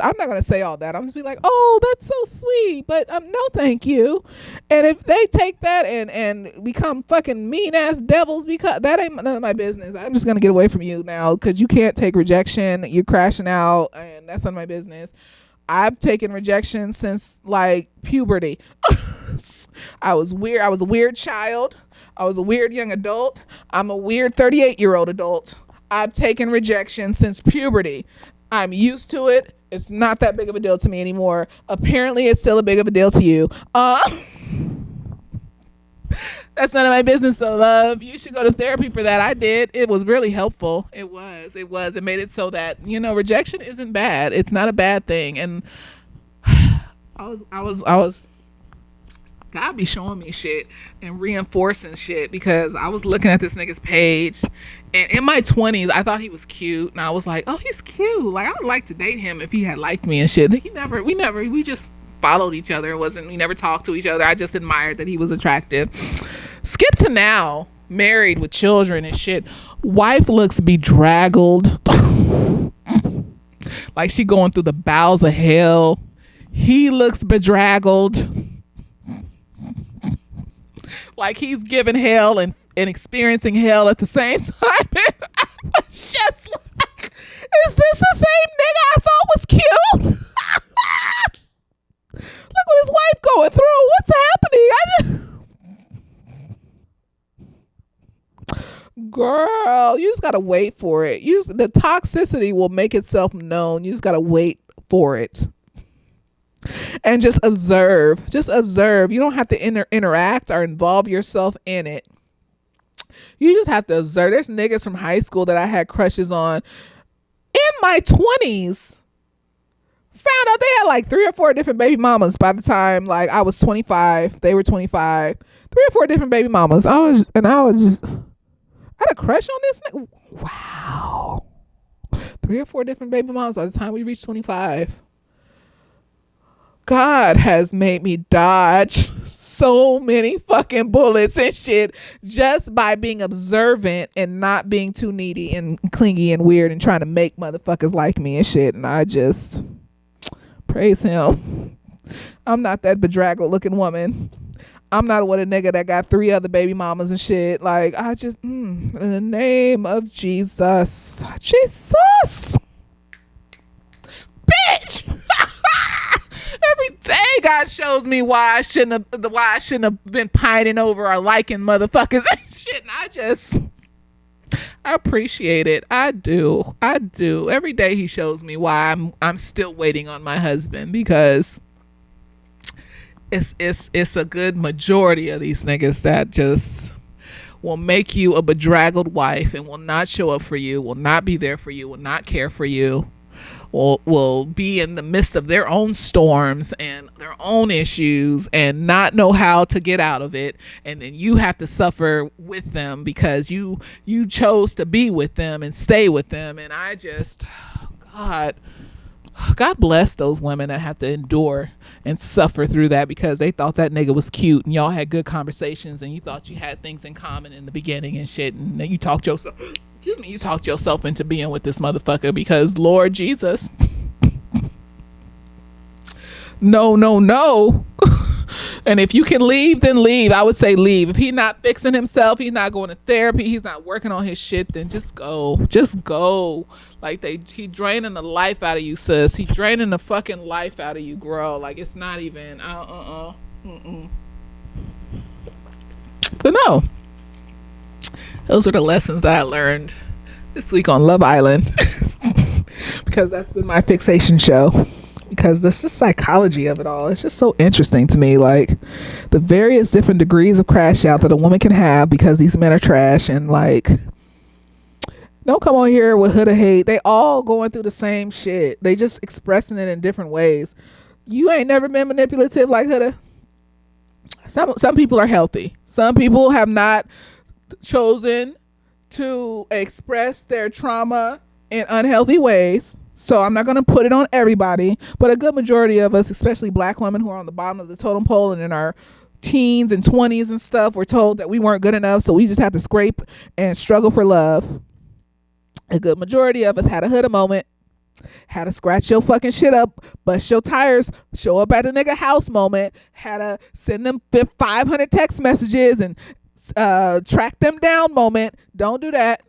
I'm not going to say all that. I'm just be like, oh, that's so sweet, but no, thank you. And if they take that and become fucking mean ass devils, because that ain't none of my business. I'm just going to get away from you now because you can't take rejection. You're crashing out and that's none of my business. I've taken rejection since like puberty. I was weird. I was a weird child. I was a weird young adult. I'm a weird 38-year-old adult. I've taken rejection since puberty. I'm used to it. It's not that big of a deal to me anymore. Apparently, it's still a big of a deal to you. That's none of my business though, love. You should go to therapy for that. I did. It was really helpful. It made it so that, rejection isn't bad. It's not a bad thing. And I was God be showing me shit and reinforcing shit, because I was looking at this nigga's page, and in my 20s I thought he was cute, and I was like, oh, he's cute, like I would like to date him if he had liked me and shit. We just followed each other. We never talked to each other. I just admired that he was attractive. Skip to now, married with children and shit. Wife looks bedraggled. Like she going through the bowels of hell. He looks bedraggled. Like he's giving hell and experiencing hell at the same time. And I was just like, is this the same nigga I thought was cute? Look what his wife going through. What's happening? Girl, you just gotta wait for it. The toxicity will make itself known. You just gotta wait for it. And just observe. You don't have to interact or involve yourself in it. You just have to observe. There's niggas from high school that I had crushes on in my 20s. Found out they had like 3 or 4 different baby mamas by the time like I was 25. They were 25. 3 or 4 different baby mamas. I had a crush on this nigga. Wow. 3 or 4 different baby mamas by the time we reached 25. God has made me dodge so many fucking bullets and shit just by being observant and not being too needy and clingy and weird and trying to make motherfuckers like me and shit. And I just praise him. I'm not that bedraggled looking woman. I'm not with a nigga that got 3 other baby mamas and shit. Like, I just, in the name of Jesus. Jesus! Bitch! Every day God shows me why I shouldn't have been pining over or liking motherfuckers and shit. And I appreciate it. I do. Every day he shows me why I'm still waiting on my husband, because it's a good majority of these niggas that just will make you a bedraggled wife and will not show up for you, will not be there for you, will not care for you, will be in the midst of their own storms and their own issues and not know how to get out of it, and then you have to suffer with them because you chose to be with them and stay with them. And I just, God bless those women that have to endure and suffer through that because they thought that nigga was cute and y'all had good conversations and you thought you had things in common in the beginning and shit, and then you talked yourself into being with this motherfucker because Lord Jesus. No. And if you can leave, then leave. I would say leave. If he's not fixing himself, he's not going to therapy, he's not working on his shit, then just go. Like he draining the life out of you, sis. He draining the fucking life out of you, girl. Like it's not even But no. Those are the lessons that I learned this week on Love Island. Because that's been my fixation show. Because the psychology of it all, it's just so interesting to me. Like the various different degrees of crash out that a woman can have because these men are trash. And like, don't come on here with hood of hate. They all going through the same shit. They just expressing it in different ways. You ain't never been manipulative like Huda. Some people are healthy. Some people have not chosen to express their trauma in unhealthy ways. So I'm not going to put it on everybody, but a good majority of us, especially black women who are on the bottom of the totem pole and in our teens and 20s and stuff, were told that we weren't good enough. So we just have to scrape and struggle for love. A good majority of us had a hood moment, had to scratch your fucking shit up, bust your tires, show up at a nigga house moment, had to send them 500 text messages and track them down moment. Don't do that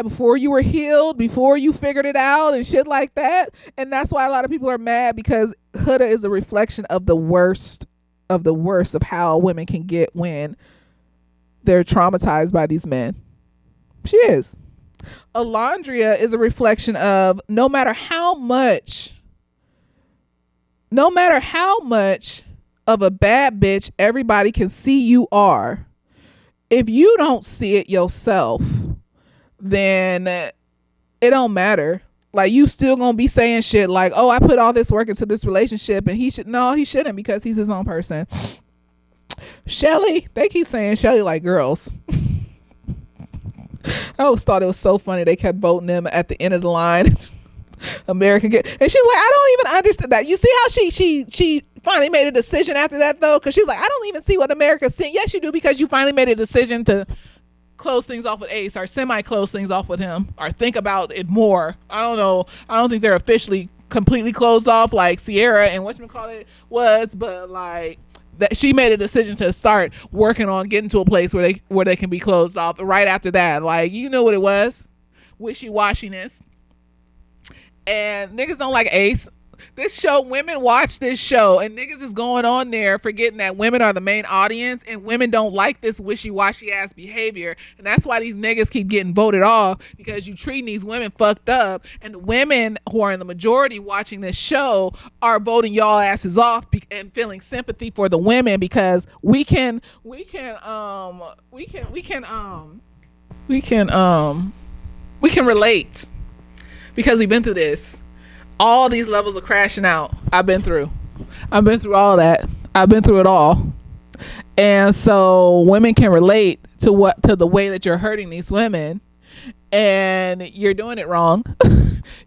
before you were healed, before you figured it out and shit like that. And that's why a lot of people are mad, because Huda is a reflection of the worst of how women can get when they're traumatized by these men. She is. Alondria is a reflection of no matter how much of a bad bitch everybody can see you are, if you don't see it yourself, then it don't matter. Like, you still gonna be saying shit like, oh, I put all this work into this relationship and he shouldn't, because he's his own person. Shelly, they keep saying Shelly like girls. I always thought it was so funny. They kept voting them at the end of the line. American girl. And she's like, I don't even understand that. You see how she finally made a decision after that, though? Because she's like, I don't even see what America's seeing. Yes, you do, because you finally made a decision to close things off with Ace, or semi-close things off with him, or think about it more. I don't know. I don't think they're officially completely closed off like Sierra and whatchamacallit was, but like, that she made a decision to start working on getting to a place where they can be closed off right after that. Like, you know what it was? Wishy-washiness. And niggas don't like Ace. This show, women watch this show, and niggas is going on there forgetting that women are the main audience, and women don't like this wishy-washy ass behavior. And that's why these niggas keep getting voted off, because you treating these women fucked up, and the women who are in the majority watching this show are voting y'all asses off and feeling sympathy for the women, because we can relate, because we've been through this. All these levels of crashing out, I've been through all that. I've been through it all. And so women can relate to the way that you're hurting these women, and you're doing it wrong.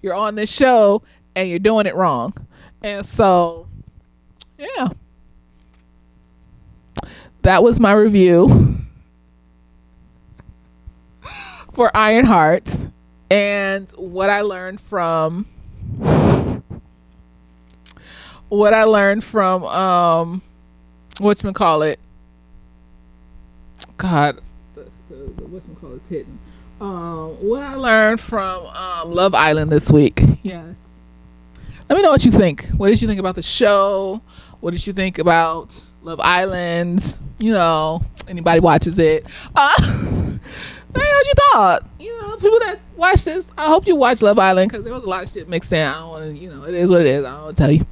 You're on this show and you're doing it wrong. And so, yeah, that was my review for Ironheart, and what I learned from whatchamacallit. God, the whatchamacallit's hitting. What I learned from Love Island this week. Yes. Let me know what you think. What did you think about the show? What did you think about Love Island? You know, anybody watches it. Let me know what you thought. You know, people that watch this, I hope you watch Love Island, because there was a lot of shit mixed in. I don't want to, it is what it is. I don't want to tell you.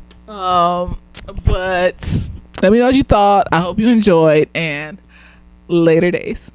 But let me know what you thought. I hope you enjoyed, and later days.